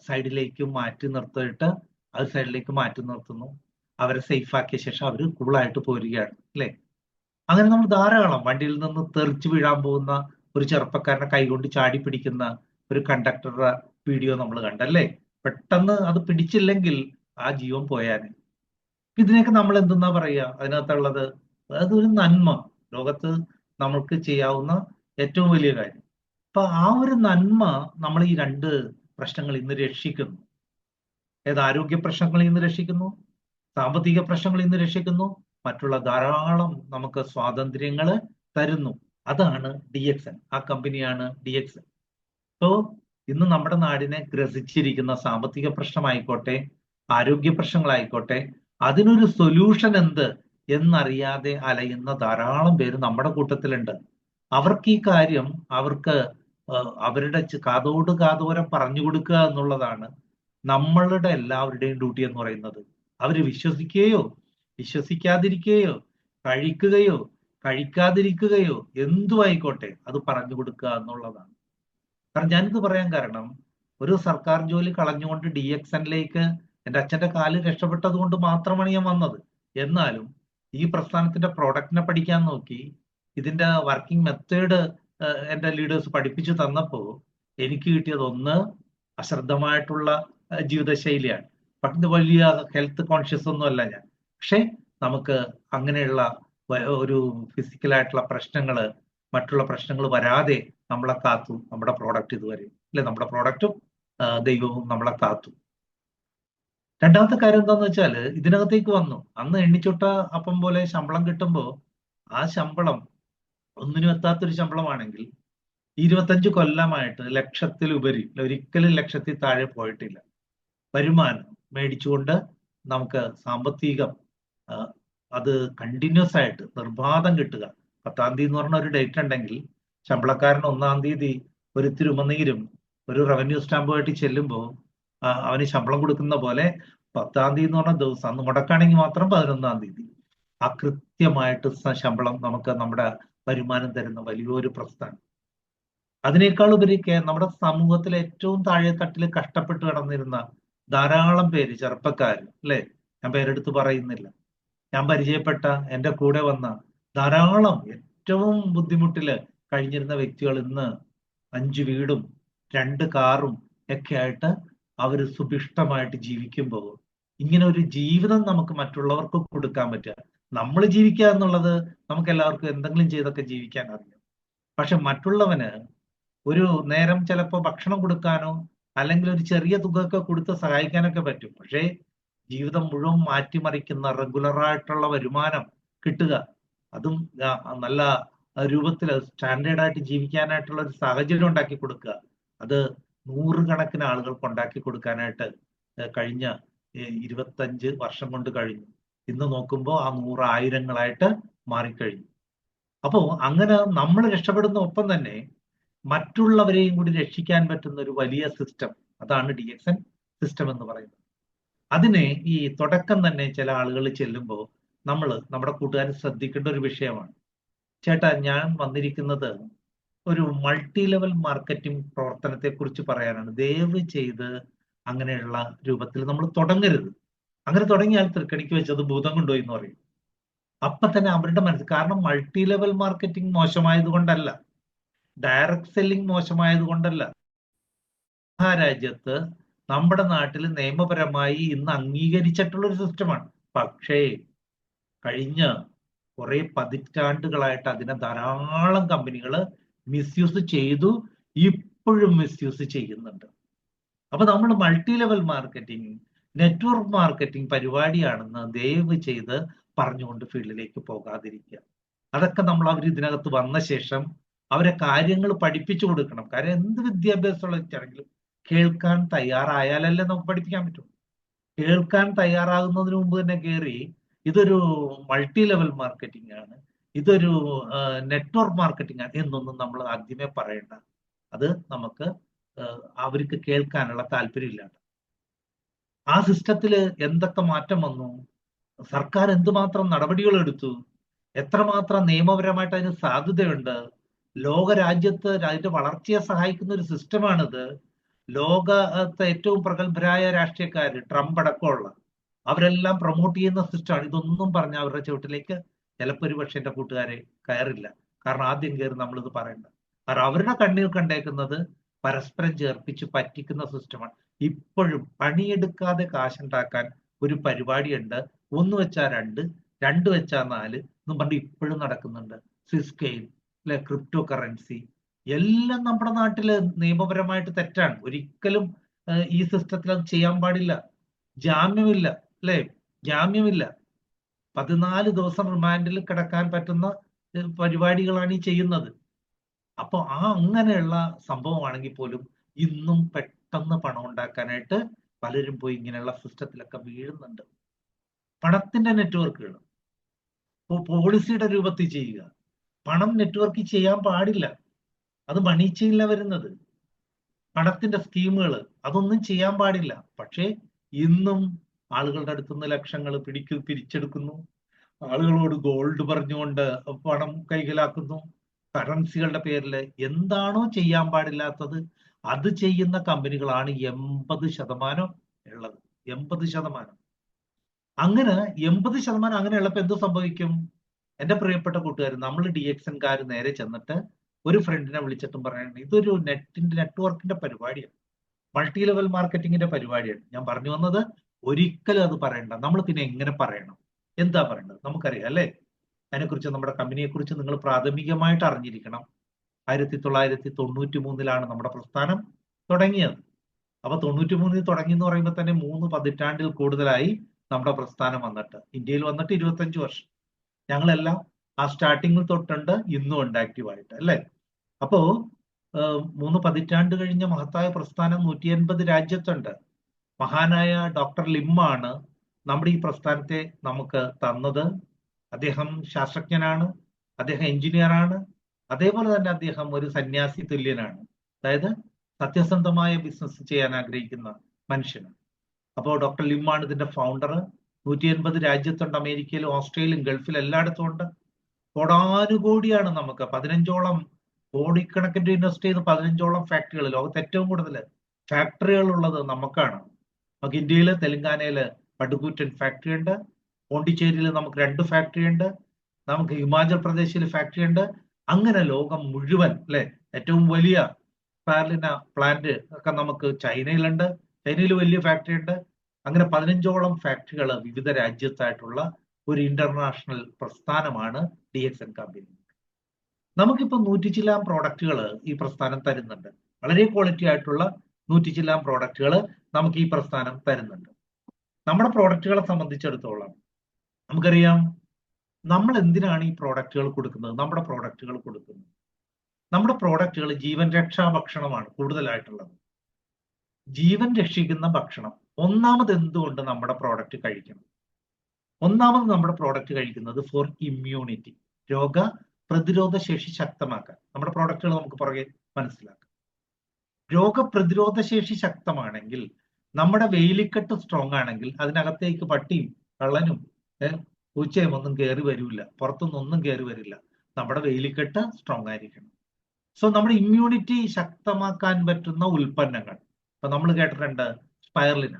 സൈഡിലേക്ക് മാറ്റി നിർത്തിയിട്ട് അത് സൈഡിലേക്ക് മാറ്റി നിർത്തുന്നു. അവരെ സേഫ് ആക്കിയ ശേഷം അവര് കൂളായിട്ട് പോരുകയാണ്, അല്ലെ? അങ്ങനെ നമ്മൾ ധാരാളം വണ്ടിയിൽ നിന്ന് തെറിച്ചു വീഴാൻ പോകുന്ന ഒരു ചെറുപ്പക്കാരനെ കൈകൊണ്ട് ചാടി പിടിക്കുന്ന ഒരു കണ്ടക്ടറുടെ വീഡിയോ നമ്മൾ കണ്ടല്ലേ? പെട്ടെന്ന് അത് പിടിച്ചില്ലെങ്കിൽ ആ ജീവൻ പോയാന്. ഇതിനെയൊക്കെ നമ്മൾ എന്തെന്നാ പറയുക അതിനകത്തുള്ളത്? അതൊരു നന്മ, ലോകത്ത് നമുക്ക് ചെയ്യാവുന്ന ഏറ്റവും വലിയ കാര്യം. അപ്പൊ ആ ഒരു നന്മ നമ്മൾ ഈ രണ്ട് പ്രശ്നങ്ങളിൽ നിന്ന് രക്ഷിക്കുന്നു. ആരോഗ്യ പ്രശ്നങ്ങളിൽ നിന്ന് രക്ഷിക്കുന്നു, സാമ്പത്തിക പ്രശ്നങ്ങളിൽ നിന്ന് രക്ഷിക്കുന്നു, മറ്റുള്ള ധാരാളം നമുക്ക് സ്വാതന്ത്ര്യങ്ങൾ തരുന്നു. അതാണ് DXN. ആ കമ്പനിയാണ് DXN. സോ ഇന്ന് നമ്മുടെ നാടിനെ ഗ്രസിച്ചിരിക്കുന്ന സാമ്പത്തിക പ്രശ്നമായിക്കോട്ടെ, ആരോഗ്യ പ്രശ്നങ്ങളായിക്കോട്ടെ, അതിനൊരു സൊല്യൂഷൻ എന്ത് എന്നറിയാതെ അലയുന്ന ധാരാളം പേര് നമ്മുടെ കൂട്ടത്തിലുണ്ട്. അവർക്ക് ഈ കാര്യം അവരുടെ കാതോട് കാതോരം പറഞ്ഞു കൊടുക്കുക എന്നുള്ളതാണ് നമ്മളുടെ എല്ലാവരുടെയും ഡ്യൂട്ടി എന്ന് പറയുന്നത്. അവര് വിശ്വസിക്കുകയോ വിശ്വസിക്കാതിരിക്കുകയോ കഴിക്കുകയോ കഴിക്കാതിരിക്കുകയോ എന്തുമായിക്കോട്ടെ അത് പറഞ്ഞു കൊടുക്കുക എന്നുള്ളതാണ്. കാരണം ഞാനിത് പറയാൻ കാരണം, ഒരു സർക്കാർ ജോലി കളഞ്ഞുകൊണ്ട് DXNലേക്ക് എൻ്റെ അച്ഛൻ്റെ കാല് രക്ഷപ്പെട്ടത് കൊണ്ട് മാത്രമാണ് ഞാൻ വന്നത്. എന്നാലും ഈ പ്രസ്ഥാനത്തിന്റെ പ്രോഡക്റ്റിനെ പഠിക്കാൻ നോക്കി, ഇതിന്റെ വർക്കിംഗ് മെത്തേഡ് എൻ്റെ ലീഡേഴ്സ് പഠിപ്പിച്ചു തന്നപ്പോൾ എനിക്ക് കിട്ടിയത് ഒന്ന്, അശ്രദ്ധമായിട്ടുള്ള ജീവിതശൈലിയാണ്. പക്ഷെ വലിയ ഹെൽത്ത് കോൺഷ്യസ് ഒന്നുമല്ല ഞാൻ. പക്ഷെ നമുക്ക് അങ്ങനെയുള്ള ഒരു ഫിസിക്കലായിട്ടുള്ള പ്രശ്നങ്ങള്, മറ്റുള്ള പ്രശ്നങ്ങൾ വരാതെ നമ്മളെ കാത്തു നമ്മുടെ പ്രോഡക്റ്റ് ഇതുവരെ, അല്ലെ? നമ്മുടെ പ്രോഡക്റ്റും ദൈവവും നമ്മളെ കാത്തു. രണ്ടാമത്തെ കാര്യം എന്താന്ന് വെച്ചാല്, ഇതിനകത്തേക്ക് വന്നു അന്ന് എണ്ണിച്ചുട്ട അപ്പം പോലെ ശമ്പളം കിട്ടുമ്പോ ആ ശമ്പളം ഒന്നിനും എത്താത്തൊരു ശമ്പളമാണെങ്കിൽ 25 കൊല്ലമായിട്ട് ലക്ഷത്തിലുപരി, ഒരിക്കലും ലക്ഷത്തിൽ താഴെ പോയിട്ടില്ല, വരുമാനം മേടിച്ചുകൊണ്ട് നമുക്ക് സാമ്പത്തികം അത് കണ്ടിന്യൂസ് ആയിട്ട് നിർബാധം കിട്ടുക. 10-ാം തീയതി എന്ന് പറഞ്ഞ ഒരു ഡേറ്റ് ഉണ്ടെങ്കിൽ ശമ്പളക്കാരൻ 1-ാം തീയതി ഒരു തിരുമനീരും ഒരു റവന്യൂ സ്റ്റാമ്പുമായിട്ട് ചെല്ലുമ്പോൾ അവന് ശമ്പളം കൊടുക്കുന്ന പോലെ 10-ാം തീയതി എന്ന് പറഞ്ഞ ദിവസം, അന്ന് മുടക്കാണെങ്കിൽ മാത്രം 11-ാം തീയതി ആ കൃത്യമായിട്ട് ശമ്പളം നമുക്ക് നമ്മുടെ വരുമാനം തരുന്ന വലിയൊരു പ്രസ്ഥാനം. അതിനേക്കാൾ ഉപരി നമ്മുടെ സമൂഹത്തിലെ ഏറ്റവും താഴെ തട്ടിൽ കഷ്ടപ്പെട്ട് കിടന്നിരുന്ന ധാരാളം പേര്, ചെറുപ്പക്കാർ, അല്ലെ? ഞാൻ പേരെടുത്ത് പറയുന്നില്ല, ഞാൻ പരിചയപ്പെട്ട എൻ്റെ കൂടെ വന്ന ധാരാളം ഏറ്റവും ബുദ്ധിമുട്ടില് കഴിഞ്ഞിരുന്ന വ്യക്തികൾ ഇന്ന് 5 വീടും 2 കാറും ഒക്കെ ആയിട്ട് അവർ സുഭിഷ്ടമായിട്ട് ജീവിക്കുമ്പോൾ, ഇങ്ങനെ ഒരു ജീവിതം നമുക്ക് മറ്റുള്ളവർക്ക് കൊടുക്കാൻ പറ്റുക. നമ്മൾ ജീവിക്കുക എന്നുള്ളത് നമുക്ക് എല്ലാവർക്കും എന്തെങ്കിലും ചെയ്തൊക്കെ ജീവിക്കാൻ അറിയാം. പക്ഷെ മറ്റുള്ളവന് ഒരു നേരം ചിലപ്പോൾ ഭക്ഷണം കൊടുക്കാനോ അല്ലെങ്കിൽ ഒരു ചെറിയ തുകയൊക്കെ കൊടുത്ത് സഹായിക്കാനൊക്കെ പറ്റും. പക്ഷേ ജീവിതം മുഴുവൻ മാറ്റിമറിക്കുന്ന റെഗുലറായിട്ടുള്ള വരുമാനം കിട്ടുക, അതും നല്ല രൂപത്തിൽ സ്റ്റാൻഡേർഡ് ആയിട്ട് ജീവിക്കാനായിട്ടുള്ള ഒരു സാഹചര്യം ഉണ്ടാക്കി കൊടുക്കുക, അത് 100 കണക്കിന് ആളുകൾക്ക് ഉണ്ടാക്കി കൊടുക്കാനായിട്ട് കഴിഞ്ഞ 25 വർഷം കൊണ്ട് കഴിഞ്ഞു. ഇന്ന് നോക്കുമ്പോൾ ആ 100 ആയിരങ്ങളായിട്ട് മാറിക്കഴിഞ്ഞു. അപ്പോൾ അങ്ങനെ നമ്മൾ രക്ഷപ്പെടുന്ന ഒപ്പം തന്നെ മറ്റുള്ളവരെയും കൂടി രക്ഷിക്കാൻ പറ്റുന്ന ഒരു വലിയ സിസ്റ്റം, അതാണ് DXN സിസ്റ്റം എന്ന് പറയുന്നത്. അതിനെ ഈ തുടക്കം തന്നെ ചില ആളുകൾ ചെല്ലുമ്പോൾ നമ്മുടെ കൂട്ടുകാർ ശ്രദ്ധിക്കേണ്ട ഒരു വിഷയമാണ്. ചേട്ടാ, ഞാൻ വന്നിരിക്കുന്നത് ഒരു മൾട്ടി ലെവൽ മാർക്കറ്റിംഗ് പ്രവർത്തനത്തെ കുറിച്ച് പറയാനാണ്. ദയവ് ചെയ്ത് അങ്ങനെയുള്ള രൂപത്തിൽ നമ്മൾ തുടങ്ങരുത്. അങ്ങനെ തുടങ്ങിയാൽ തൃക്കണിക്ക് വെച്ചത് ഭൂതം കൊണ്ടുപോയി എന്ന് പറയും. അപ്പൊ തന്നെ അവരുടെ മനസ്സിൽ, കാരണം മൾട്ടി ലെവൽ മാർക്കറ്റിംഗ് മോശമായത് കൊണ്ടല്ല, ഡയറക്ട് സെല്ലിംഗ് മോശമായത് കൊണ്ടല്ല, രാജ്യത്ത് നമ്മുടെ നാട്ടിൽ നിയമപരമായി ഇന്ന് അംഗീകരിച്ചിട്ടുള്ള ഒരു സിസ്റ്റമാണ്. പക്ഷേ കഴിഞ്ഞ കുറെ പതിറ്റാണ്ടുകളായിട്ട് അതിനെ ധാരാളം കമ്പനികൾ മിസ്യൂസ് ചെയ്തു, ഇപ്പോഴും മിസ്യൂസ് ചെയ്യുന്നുണ്ട്. അപ്പൊ നമ്മൾ multi level marketing, network marketing പരിപാടിയാണെന്ന് ദയവ് ചെയ്ത് പറഞ്ഞുകൊണ്ട് ഫീൽഡിലേക്ക് പോകാതിരിക്കുക. അതൊക്കെ നമ്മൾ അവർ ഇതിനകത്ത് വന്ന ശേഷം അവരെ കാര്യങ്ങൾ പഠിപ്പിച്ചു കൊടുക്കണം. കാര്യം എന്ത് വിദ്യാഭ്യാസമുള്ള വെച്ചാണെങ്കിലും കേൾക്കാൻ തയ്യാറായാലല്ലേ നമുക്ക് പഠിപ്പിക്കാൻ പറ്റും. കേൾക്കാൻ തയ്യാറാകുന്നതിന് മുമ്പ് തന്നെ കയറി ഇതൊരു മൾട്ടി ലെവൽ മാർക്കറ്റിംഗ് ആണ്, ഇതൊരു നെറ്റ്വർക്ക് മാർക്കറ്റിംഗ് ആണ് എന്നൊന്നും നമ്മൾ ആദ്യമേ പറയണ്ട. അത് നമുക്ക് അവർക്ക് കേൾക്കാനുള്ള താല്പര്യമില്ലാണ്ട്. ആ സിസ്റ്റത്തിൽ എന്തൊക്കെ മാറ്റം വന്നു, സർക്കാർ എന്തുമാത്രം നടപടികൾ എടുത്തു, എത്രമാത്രം നിയമപരമായിട്ട് അതിന് സാധ്യതയുണ്ട്, ലോകരാജ്യത്ത് അതിന്റെ വളർച്ചയെ സഹായിക്കുന്ന ഒരു സിസ്റ്റമാണിത്. ലോകത്തെ ഏറ്റവും പ്രഗത്ഭരായ രാഷ്ട്രീയക്കാർ, ട്രംപ് അടക്കമുള്ള അവരെല്ലാം പ്രൊമോട്ട് ചെയ്യുന്ന സിസ്റ്റമാണ്. ഇതൊന്നും പറഞ്ഞ അവരുടെ ചുവട്ടിലേക്ക് ചിലപ്പോൾ ഒരു പക്ഷെ എന്റെ കൂട്ടുകാരെ കയറില്ല. കാരണം ആദ്യം കയറി നമ്മളിത് പറയണ്ട. കാരണം അവരുടെ കണ്ണീർ കണ്ടേക്കുന്നത് പരസ്പരം ചേർപ്പിച്ച് പറ്റിക്കുന്ന സിസ്റ്റമാണ്. ഇപ്പോഴും പണിയെടുക്കാതെ കാശുണ്ടാക്കാൻ ഒരു പരിപാടിയുണ്ട്. 1 വെച്ചാൽ 2, 2 വെച്ചാൽ 4 എന്നും പറഞ്ഞ് ഇപ്പോഴും നടക്കുന്നുണ്ട്. സ്വിസ്കെയിൻ അല്ലെ, ക്രിപ്റ്റോ കറൻസി എല്ലാം നമ്മുടെ നാട്ടില് നിയമപരമായിട്ട് തെറ്റാണ്. ഒരിക്കലും ഈ സിസ്റ്റത്തിൽ അത് ചെയ്യാൻ പാടില്ല. ജാമ്യമില്ല അല്ലെ, ജാമ്യമില്ല. 14 ദിവസം റിമാൻഡിൽ കിടക്കാൻ പറ്റുന്ന പരിപാടികളാണ് ഈ ചെയ്യുന്നത്. അപ്പൊ അങ്ങനെയുള്ള സംഭവമാണെങ്കിൽ പോലും ഇന്നും പെട്ടെന്ന് പണം ഉണ്ടാക്കാനായിട്ട് പലരും പോയി ഇങ്ങനെയുള്ള സിസ്റ്റത്തിലൊക്കെ വീഴുന്നുണ്ട്. പണത്തിന്റെ നെറ്റ്വർക്കുകൾ പോളിസിയുടെ രൂപത്തിൽ ചെയ്യുക. പണം നെറ്റ്വർക്ക് ചെയ്യാൻ പാടില്ല. അത് മണി ചെയിനില വരുന്നത്. പണത്തിന്റെ സ്കീമുകൾ അതൊന്നും ചെയ്യാൻ പാടില്ല. പക്ഷേ ഇന്നും ആളുകളുടെ അടുത്തുനിന്ന് ലക്ഷങ്ങൾ പിരിച്ചെടുക്കുന്നു. ആളുകളോട് ഗോൾഡ് പറഞ്ഞുകൊണ്ട് പണം കൈക്കലാക്കുന്നു. കറൻസികളുടെ പേരിൽ എന്താണോ ചെയ്യാൻ പാടില്ലാത്തത് അത് ചെയ്യുന്ന കമ്പനികളാണ് 80% ഉള്ളത്. 80%. അങ്ങനെ 80% അങ്ങനെയുള്ളപ്പോൾ എന്ത് സംഭവിക്കും? എന്റെ പ്രിയപ്പെട്ട കൂട്ടുകാർ, നമ്മൾ DXNകാർ നേരെ ചെന്നിട്ട് ഒരു ഫ്രണ്ടിനെ വിളിച്ചിട്ടും പറയുന്നത് ഇതൊരു നെറ്റ്വർക്കിന്റെ പരിപാടിയാണ്, മൾട്ടി ലെവൽ മാർക്കറ്റിംഗിന്റെ പരിപാടിയാണ്. ഞാൻ പറഞ്ഞു വന്നത് ഒരിക്കലും അത് പറയണ്ട. നമ്മൾ പിന്നെ എങ്ങനെ പറയണം? എന്താ പറയേണ്ടത്? നമുക്കറിയാം അല്ലെ? അതിനെക്കുറിച്ച് നമ്മുടെ കമ്പനിയെ കുറിച്ച് നിങ്ങൾ പ്രാഥമികമായിട്ട് അറിഞ്ഞിരിക്കണം. 1993 നമ്മുടെ പ്രസ്ഥാനം തുടങ്ങിയത്. അപ്പൊ 93 തുടങ്ങി എന്ന് പറയുമ്പോൾ തന്നെ 3 പതിറ്റാണ്ടിൽ കൂടുതലായി നമ്മുടെ പ്രസ്ഥാനം വന്നിട്ട്. ഇന്ത്യയിൽ വന്നിട്ട് 25 വർഷം. ഞങ്ങളെല്ലാം ആ സ്റ്റാർട്ടിങ്ങിൽ തൊട്ടുണ്ട്, ഇന്നും ഉണ്ട് ആക്റ്റീവായിട്ട് അല്ലെ? അപ്പോ 3 പതിറ്റാണ്ട് കഴിഞ്ഞ മഹത്തായ പ്രസ്ഥാനം 180 രാജ്യത്തുണ്ട്. മഹാനായ ഡോക്ടർ ലിമ്മാണ് നമ്മുടെ ഈ പ്രസ്ഥാനത്തെ നമുക്ക് തന്നത്. അദ്ദേഹം ശാസ്ത്രജ്ഞനാണ്, അദ്ദേഹം എഞ്ചിനീയറാണ്, അതേപോലെ തന്നെ അദ്ദേഹം ഒരു സന്യാസി തുല്യനാണ്. അതായത് സത്യസന്ധമായ ബിസിനസ് ചെയ്യാൻ ആഗ്രഹിക്കുന്ന മനുഷ്യനാണ്. അപ്പോൾ ഡോക്ടർ ലിമ്മാണ് ഇതിന്റെ ഫൗണ്ടർ. 180 രാജ്യത്തുണ്ട്. അമേരിക്കയിലും ഓസ്ട്രേലിയയിലും ഗൾഫിലും എല്ലായിടത്തും ഉണ്ട്. കോടാനുകോടിയാണ് നമുക്ക്. 15ഓളം കോടിക്കണക്കിന് ഇൻവെസ്റ്റ് ചെയ്ത് 15ഓളം ഫാക്ടറികൾ, ലോകത്ത് ഏറ്റവും കൂടുതൽ ഫാക്ടറികൾ ഉള്ളത് നമുക്കാണ്. നമുക്ക് ഇന്ത്യയില് തെലങ്കാനയില് പടുകൂറ്റൻ ഫാക്ടറി ഉണ്ട്. പോണ്ടിച്ചേരിയിൽ നമുക്ക് 2 ഫാക്ടറി ഉണ്ട്. നമുക്ക് ഹിമാചൽ പ്രദേശിൽ ഫാക്ടറി ഉണ്ട്. അങ്ങനെ ലോകം മുഴുവൻ അല്ലെ, ഏറ്റവും വലിയ സ്പൈർലിന പ്ലാന്റ് ഒക്കെ നമുക്ക് ചൈനയിലുണ്ട്. ചൈനയിൽ വലിയ ഫാക്ടറി ഉണ്ട്. അങ്ങനെ 15ഓളം ഫാക്ടറികൾ വിവിധ രാജ്യത്തായിട്ടുള്ള ഒരു ഇന്റർനാഷണൽ പ്രസ്ഥാനമാണ് DXN കമ്പനി. നമുക്കിപ്പോ 100 ചില്ലാൻ പ്രോഡക്റ്റുകൾ ഈ പ്രസ്ഥാനം തരുന്നുണ്ട്. വളരെ ക്വാളിറ്റി ആയിട്ടുള്ള 100 ചില്ലാൻ പ്രോഡക്റ്റുകൾ നമുക്ക് ഈ പ്രസ്ഥാനം തരുന്നുണ്ട്. നമ്മുടെ പ്രോഡക്റ്റുകളെ സംബന്ധിച്ചിടത്തോളം നമുക്കറിയാം നമ്മൾ എന്തിനാണ് ഈ പ്രോഡക്റ്റുകൾ കൊടുക്കുന്നത്. നമ്മുടെ പ്രോഡക്റ്റുകൾ ജീവൻ രക്ഷാ ഭക്ഷണമാണ് കൂടുതലായിട്ടുള്ളത്. ജീവൻ രക്ഷിക്കുന്ന ഭക്ഷണം. ഒന്നാമത് എന്തുകൊണ്ട് നമ്മുടെ പ്രോഡക്റ്റ് കഴിക്കണം? ഒന്നാമത് നമ്മുടെ പ്രോഡക്റ്റ് കഴിക്കുന്നത് ഫോർ ഇമ്മ്യൂണിറ്റി, രോഗ പ്രതിരോധ ശേഷി ശക്തമാക്കാൻ. നമ്മുടെ പ്രോഡക്റ്റുകൾ നമുക്ക് പുറകെ മനസ്സിലാക്കാം. രോഗപ്രതിരോധ ശേഷി ശക്തമാണെങ്കിൽ, നമ്മുടെ വേലിക്കെട്ട് സ്ട്രോങ് ആണെങ്കിൽ അതിനകത്തേക്ക് പട്ടിയും കള്ളനും പൂച്ചയും ഒന്നും കയറി വരില്ല, പുറത്തുനിന്നൊന്നും കയറി വരില്ല. നമ്മുടെ വേലിക്കെട്ട് സ്ട്രോങ് ആയിരിക്കണം. സോ നമ്മുടെ ഇമ്മ്യൂണിറ്റി ശക്തമാക്കാൻ പറ്റുന്ന ഉൽപ്പന്നങ്ങൾ. ഇപ്പൊ നമ്മൾ കേട്ടിട്ടുണ്ട് സ്പൈർലിന.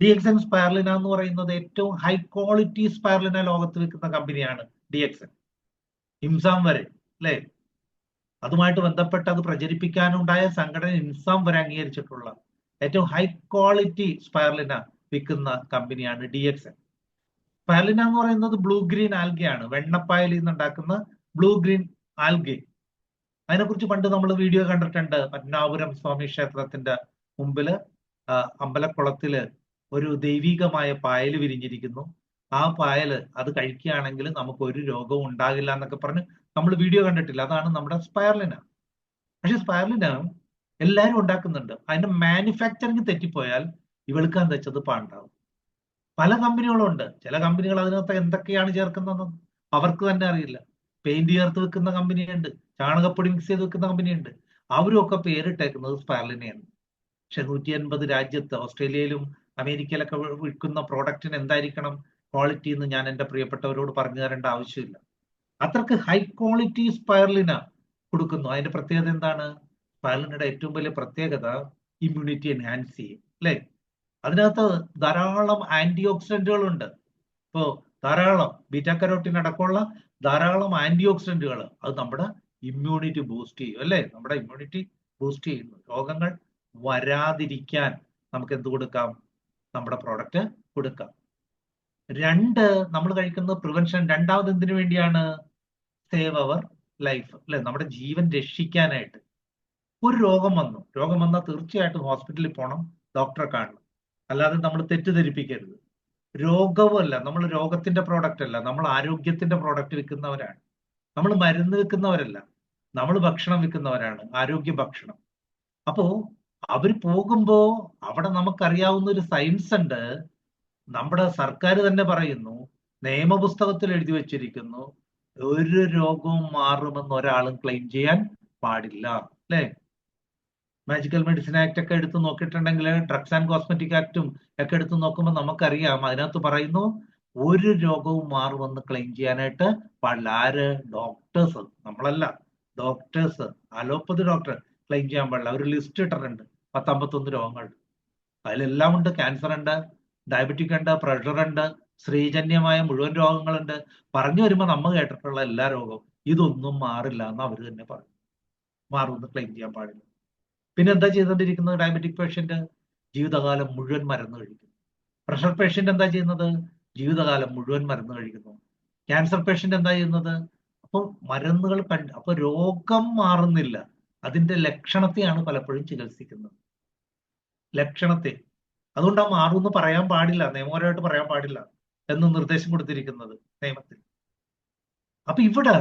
DXN സ്പൈർലിന എന്ന് പറയുന്നത് ഏറ്റവും ഹൈ ക്വാളിറ്റി സ്പൈർലിന ലോകത്ത് വിൽക്കുന്ന കമ്പനിയാണ് DXN. ഇംസാം വരെ അല്ലെ, അതുമായിട്ട് ബന്ധപ്പെട്ട് അത് പ്രചരിപ്പിക്കാനുണ്ടായ സംഘടന ഇൻസാം വരെ അംഗീകരിച്ചിട്ടുള്ള ഏറ്റവും ഹൈ ക്വാളിറ്റി സ്പൈർലിന വിൽക്കുന്ന കമ്പനിയാണ് DXN. സ്പൈർലിന എന്ന് പറയുന്നത് ബ്ലൂ ഗ്രീൻ ആൽഗയാണ്. വെണ്ണപ്പായലിൽ നിന്നുണ്ടാക്കുന്ന ബ്ലൂ ഗ്രീൻ ആൽഗെ. അതിനെക്കുറിച്ച് പണ്ട് നമ്മൾ വീഡിയോ കണ്ടിട്ടുണ്ട്. പത്മനാഭപുരം സ്വാമി ക്ഷേത്രത്തിന്റെ മുമ്പില് അമ്പലക്കുളത്തില് ഒരു ദൈവികമായ പായല് വിരിഞ്ഞിരിക്കുന്നു. ആ പായല് അത് കഴിക്കുകയാണെങ്കിൽ നമുക്ക് ഒരു രോഗവും ഉണ്ടാകില്ല എന്നൊക്കെ പറഞ്ഞ് നമ്മൾ വീഡിയോ കണ്ടിട്ടില്ല. അതാണ് നമ്മുടെ സ്പൈർലിന. പക്ഷെ സ്പൈർലിന എല്ലാവരും ഉണ്ടാക്കുന്നുണ്ട്. അതിന്റെ മാനുഫാക്ചറിങ് തെറ്റിപ്പോയാൽ ഇവൾക്ക് എന്താ വെച്ചത് പാണ്ടാവും. പല കമ്പനികളും ഉണ്ട്. ചില കമ്പനികൾ അതിനകത്ത് എന്തൊക്കെയാണ് ചേർക്കുന്നതെന്ന് അവർക്ക് തന്നെ അറിയില്ല. പെയിന്റ് ചേർത്ത് വെക്കുന്ന കമ്പനിയുണ്ട്, ചാണകപ്പൊടി മിക്സ് ചെയ്ത് വെക്കുന്ന കമ്പനിയുണ്ട്. അവരും ഒക്കെ പേരിട്ടേക്കുന്നത് സ്പൈർലിനയാണ്. പക്ഷെ 180 രാജ്യത്ത്, ഓസ്ട്രേലിയയിലും അമേരിക്കയിലൊക്കെ വിൽക്കുന്ന പ്രോഡക്റ്റിന് എന്തായിരിക്കണം ക്വാളിറ്റി എന്ന് ഞാൻ എൻ്റെ പ്രിയപ്പെട്ടവരോട് പറഞ്ഞു തരേണ്ട ആവശ്യമില്ല. അത്രക്ക് ഹൈ ക്വാളിറ്റി സ്പൈർലിന കൊടുക്കുന്നു. അതിന്റെ പ്രത്യേകത എന്താണ്? സ്പൈർലിനയുടെ ഏറ്റവും വലിയ പ്രത്യേകത ഇമ്മ്യൂണിറ്റി എൻഹാൻസ് ചെയ്യും അല്ലെ. അതിനകത്ത് ധാരാളം ആന്റി ഓക്സിഡന്റുകളുണ്ട്. ഇപ്പോ ധാരാളം ബീറ്റാ കരോട്ടിൻ അടക്കമുള്ള ധാരാളം ആന്റി ഓക്സിഡന്റുകൾ. അത് നമ്മുടെ ഇമ്മ്യൂണിറ്റി ബൂസ്റ്റ് ചെയ്യും അല്ലെ. നമ്മുടെ ഇമ്മ്യൂണിറ്റി ബൂസ്റ്റ് ചെയ്യുന്നു. രോഗങ്ങൾ വരാതിരിക്കാൻ നമുക്ക് എന്ത് കൊടുക്കാം? നമ്മുടെ പ്രോഡക്റ്റ് കൊടുക്കാം. 2, നമ്മൾ കഴിക്കുന്നത് പ്രിവെൻഷൻ. രണ്ടാമത് എന്തിനു വേണ്ടിയാണ്? സേവ് അവർ ലൈഫ്, അല്ലെ? നമ്മുടെ ജീവൻ രക്ഷിക്കാനായിട്ട്. ഒരു രോഗം വന്നാൽ തീർച്ചയായിട്ടും ഹോസ്പിറ്റലിൽ പോകണം, ഡോക്ടറെ കാണണം. അല്ലാതെ നമ്മൾ തെറ്റിദ്ധരിപ്പിക്കരുത്. രോഗവുമല്ല, നമ്മൾ രോഗത്തിന്റെ പ്രോഡക്റ്റ് അല്ല, നമ്മൾ ആരോഗ്യത്തിന്റെ പ്രോഡക്റ്റ് വിൽക്കുന്നവരാണ്. നമ്മൾ മരുന്ന് വിൽക്കുന്നവരല്ല, നമ്മൾ ഭക്ഷണം വിൽക്കുന്നവരാണ്, ആരോഗ്യ ഭക്ഷണം. അപ്പോ അവർ പോകുമ്പോ അവിടെ നമുക്കറിയാവുന്ന ഒരു സയൻസ് ഉണ്ട്. നമ്മുടെ സർക്കാർ തന്നെ പറയുന്നു, നിയമപുസ്തകത്തിൽ എഴുതി വെച്ചിരിക്കുന്നു, ഒരു രോഗവും മാറുമെന്ന് ഒരാളും ക്ലെയിം ചെയ്യാൻ പാടില്ല, അല്ലെ? മാജിക്കൽ മെഡിസിൻ ആക്ട് ഒക്കെ എടുത്ത് നോക്കിയിട്ടുണ്ടെങ്കിൽ, ഡ്രഗ്സ് ആൻഡ് കോസ്മെറ്റിക് ആക്ടും ഒക്കെ എടുത്ത് നോക്കുമ്പോൾ നമുക്കറിയാം, അതിനകത്ത് പറയുന്നു ഒരു രോഗവും മാറുമെന്ന് ക്ലെയിം ചെയ്യാനായിട്ട് പാടില്ല. ആര്? ഡോക്ടേഴ്സ്, നമ്മളല്ല. ഡോക്ടേഴ്സ്, അലോപ്പതി ഡോക്ടർ ക്ലെയിം ചെയ്യാൻ പാടില്ല. ഒരു ലിസ്റ്റ് ഇട്ടിട്ടുണ്ട് 10-51 രോഗങ്ങൾ. അതിലെല്ലാം ഉണ്ട്. ക്യാൻസർ ഉണ്ട്, ഡയബറ്റിക് ഉണ്ട്, പ്രഷർ ഉണ്ട്, സ്ത്രീജന്യമായ മുഴുവൻ രോഗങ്ങളുണ്ട്. പറഞ്ഞു വരുമ്പോൾ നമ്മൾ കേട്ടിട്ടുള്ള എല്ലാ രോഗവും ഇതൊന്നും മാറില്ല എന്ന് അവർ തന്നെ പറയും. മാറുമെന്ന് ക്ലെയിം ചെയ്യാൻ പാടില്ല. പിന്നെ എന്താ ചെയ്തുകൊണ്ടിരിക്കുന്നത്? ഡയബറ്റിക് പേഷ്യന്റ് ജീവിതകാലം മുഴുവൻ മരുന്ന് കഴിക്കുന്നു. പ്രഷർ പേഷ്യന്റ് എന്താ ചെയ്യുന്നത്? ജീവിതകാലം മുഴുവൻ മരുന്ന് കഴിക്കുന്നു. ക്യാൻസർ പേഷ്യന്റ് എന്താ ചെയ്യുന്നത്? അപ്പോൾ മരുന്നുകൾ അപ്പൊ രോഗം മാറുന്നില്ല, അതിന്റെ ലക്ഷണത്തെയാണ് പലപ്പോഴും ചികിത്സിക്കുന്നത്. ലക്ഷണത്തെ. അതുകൊണ്ട് ആ മാറുമെന്ന് പറയാൻ പാടില്ല, നിയമപരമായിട്ട് പറയാൻ പാടില്ല എന്ന് നിർദ്ദേശം കൊടുത്തിരിക്കുന്നത് നിയമത്തിൽ. അപ്പൊ ഇവിടെ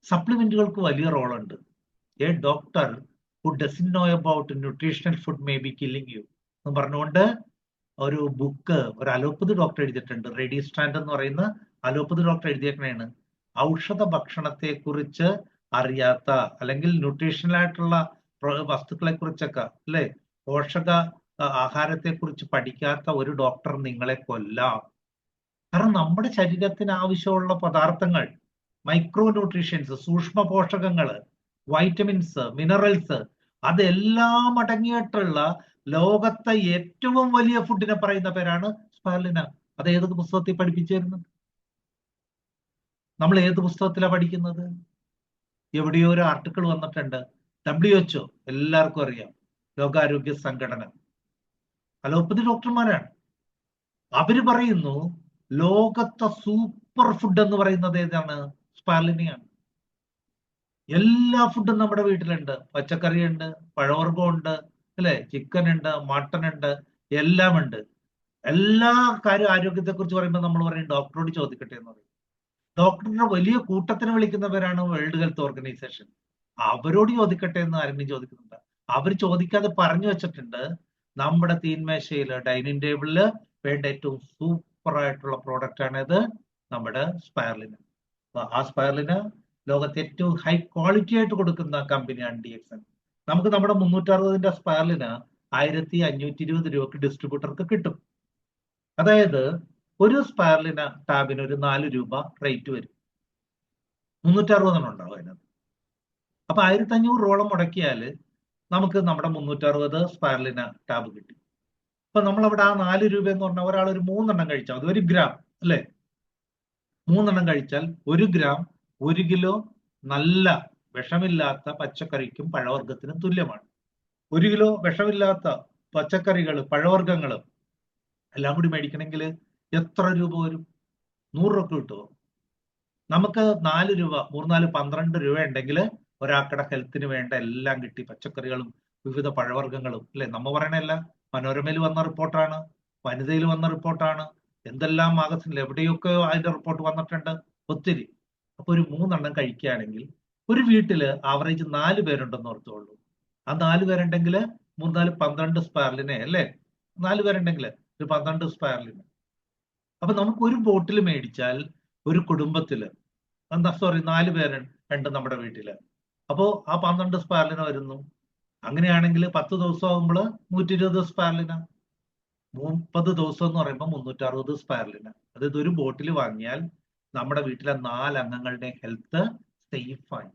സപ്ലിമെന്റുകൾക്ക് വലിയ റോളുണ്ട്. A doctor who doesn't know about nutritional food may be killing you എന്ന് പറഞ്ഞുകൊണ്ട് ഒരു ബുക്ക് ഒരു അലോപ്പതി ഡോക്ടർ എഴുതിയിട്ടുണ്ട്. റെഡി സ്റ്റാൻഡ് എന്ന് പറയുന്ന അലോപ്പതി ഡോക്ടർ എഴുതിയേക്കണേണ്. ഔഷധ ഭക്ഷണത്തെ കുറിച്ച് അറിയാത്ത, അല്ലെങ്കിൽ ന്യൂട്രീഷണൽ ആയിട്ടുള്ള വസ്തുക്കളെ കുറിച്ചൊക്കെ, അല്ലെ, പോഷക ആഹാരത്തെ കുറിച്ച് പഠിക്കാത്ത ഒരു ഡോക്ടർ നിങ്ങളെ കൊല്ലാം. കാരണം നമ്മുടെ ശരീരത്തിന് ആവശ്യമുള്ള പദാർത്ഥങ്ങൾ, മൈക്രോ ന്യൂട്രീഷ്യൻസ്, സൂക്ഷ്മ പോഷകങ്ങള്, വൈറ്റമിൻസ്, മിനറൽസ്, അതെല്ലാം അടങ്ങിയിട്ടുള്ള ലോകത്തെ ഏറ്റവും വലിയ ഫുഡിനെ പറയുന്ന പേരാണ് സ്പൈറുലിന. അത് ഏത് പുസ്തകത്തിൽ പഠിപ്പിച്ചിരുന്നു? നമ്മൾ ഏത് പുസ്തകത്തിലാണ് പഠിക്കുന്നത്? എവിടെയോ ഒരു ആർട്ടിക്കിൾ വന്നിട്ടുണ്ട്. WHO, എല്ലാവർക്കും അറിയാം, ലോകാരോഗ്യ സംഘടന, അലോപ്പതി ഡോക്ടർമാരാണ്. അവര് പറയുന്നു ലോകത്തെ സൂപ്പർ ഫുഡ് എന്ന് പറയുന്നത് ഏതാണ്? സ്പൈറുലിനയാണ്. എല്ലാ ഫുഡും നമ്മുടെ വീട്ടിലുണ്ട്. പച്ചക്കറി ഉണ്ട്, പഴവർഗ്ഗമുണ്ട്, അല്ലെ, ചിക്കൻ ഉണ്ട്, മട്ടൺ ഉണ്ട്, എല്ലാം ഉണ്ട്. എല്ലാ കാര്യം ആരോഗ്യത്തെ കുറിച്ച് പറയുമ്പോൾ നമ്മൾ പറയും ഡോക്ടറോട് ചോദിക്കട്ടെ എന്ന് പറയും. ഡോക്ടറിനെ വലിയ കൂട്ടത്തിന് വിളിക്കുന്നവരാണ് വേൾഡ് ഹെൽത്ത് ഓർഗനൈസേഷൻ. അവരോട് ചോദിക്കട്ടെ എന്ന് ആരെങ്കിലും ചോദിക്കുന്നുണ്ട്? അവർ ചോദിക്കാതെ പറഞ്ഞു വെച്ചിട്ടുണ്ട്, നമ്മുടെ തീന്മേശയില്, ഡൈനിങ് ടേബിളില് വേണ്ട ഏറ്റവും സൂപ്പർ ആയിട്ടുള്ള പ്രോഡക്റ്റ് ആണ് ഇത്, നമ്മുടെ സ്പൈറുലിന. ആ സ്പൈറുലിന ലോകത്തെ ഏറ്റവും ഹൈ ക്വാളിറ്റി ആയിട്ട് കൊടുക്കുന്ന കമ്പനിയാണ് DXN. നമുക്ക് നമ്മുടെ 360ന്റെ സ്പൈറുലിന 1520 രൂപക്ക് ഡിസ്ട്രിബ്യൂട്ടർക്ക് കിട്ടും. അതായത് ഒരു സ്പൈറുലിന ടാബിന് ഒരു 4 രൂപ റേറ്റ് വരും. 360 ഉണ്ടാവും അതിനകത്ത്. അപ്പൊ 1500 രൂപ മുടക്കിയാല് നമുക്ക് നമ്മുടെ 360 സ്പൈറുലിന ടാബ് കിട്ടി. അപ്പൊ നമ്മളവിടെ ആ 4 രൂപ എന്ന് പറഞ്ഞാൽ ഒരാൾ ഒരു 3 എണ്ണം കഴിച്ചാൽ മതി. 1 ഗ്രാം, അല്ലെ? 3 എണ്ണം കഴിച്ചാൽ 1 ഗ്രാം 1 കിലോ നല്ല വിഷമില്ലാത്ത പച്ചക്കറിക്കും പഴവർഗ്ഗത്തിനും തുല്യമാണ്. 1 കിലോ വിഷമില്ലാത്ത പച്ചക്കറികൾ, പഴവർഗ്ഗങ്ങൾ എല്ലാം കൂടി മേടിക്കണമെങ്കിൽ എത്ര രൂപ വരും? 100 രൂപ കിട്ടുമോ? നമുക്ക് 4 രൂപ, 3 4 12 രൂപ ഉണ്ടെങ്കിൽ ഒരാൾക്കടെ ഹെൽത്തിന് വേണ്ട എല്ലാം കിട്ടി. പച്ചക്കറികളും വിവിധ പഴവർഗ്ഗങ്ങളും, അല്ലെ? നമ്മ പറയണല്ല, മനോരമയിൽ വന്ന റിപ്പോർട്ടാണ്, വനിതയിൽ വന്ന റിപ്പോർട്ടാണ്, എന്തെല്ലാം മാഗസിനിൽ എവിടെയൊക്കെ അതിന്റെ റിപ്പോർട്ട് വന്നിട്ടുണ്ട്, ഒത്തിരി. അപ്പൊ ഒരു 3 എണ്ണം കഴിക്കുകയാണെങ്കിൽ ഒരു വീട്ടില് ആവറേജ് 4 പേരുണ്ടെന്ന് ഓർത്തോളൂ. ആ 4 പേരുണ്ടെങ്കിൽ 3 4 12 സ്പൈറുലിന, അല്ലെ? 4 പേരുണ്ടെങ്കിൽ ഒരു 12 സ്പൈറുലിന. അപ്പൊ നമുക്ക് ഒരു ബോട്ടിൽ മേടിച്ചാൽ ഒരു കുടുംബത്തില് 4 പേരുണ്ട് നമ്മുടെ വീട്ടില്. അപ്പോ ആ 12 സ്പൈറുലിന വരുന്നു. അങ്ങനെയാണെങ്കിൽ 10 ദിവസം ആകുമ്പോൾ 120 സ്പൈറുലിന. 30 ദിവസം എന്ന് പറയുമ്പോൾ 360 സ്പൈറുലിന. അതായത് ഒരു ബോട്ടിൽ വാങ്ങിയാൽ നമ്മുടെ വീട്ടിലെ 4 അംഗങ്ങളുടെ ഹെൽത്ത് സേഫായി.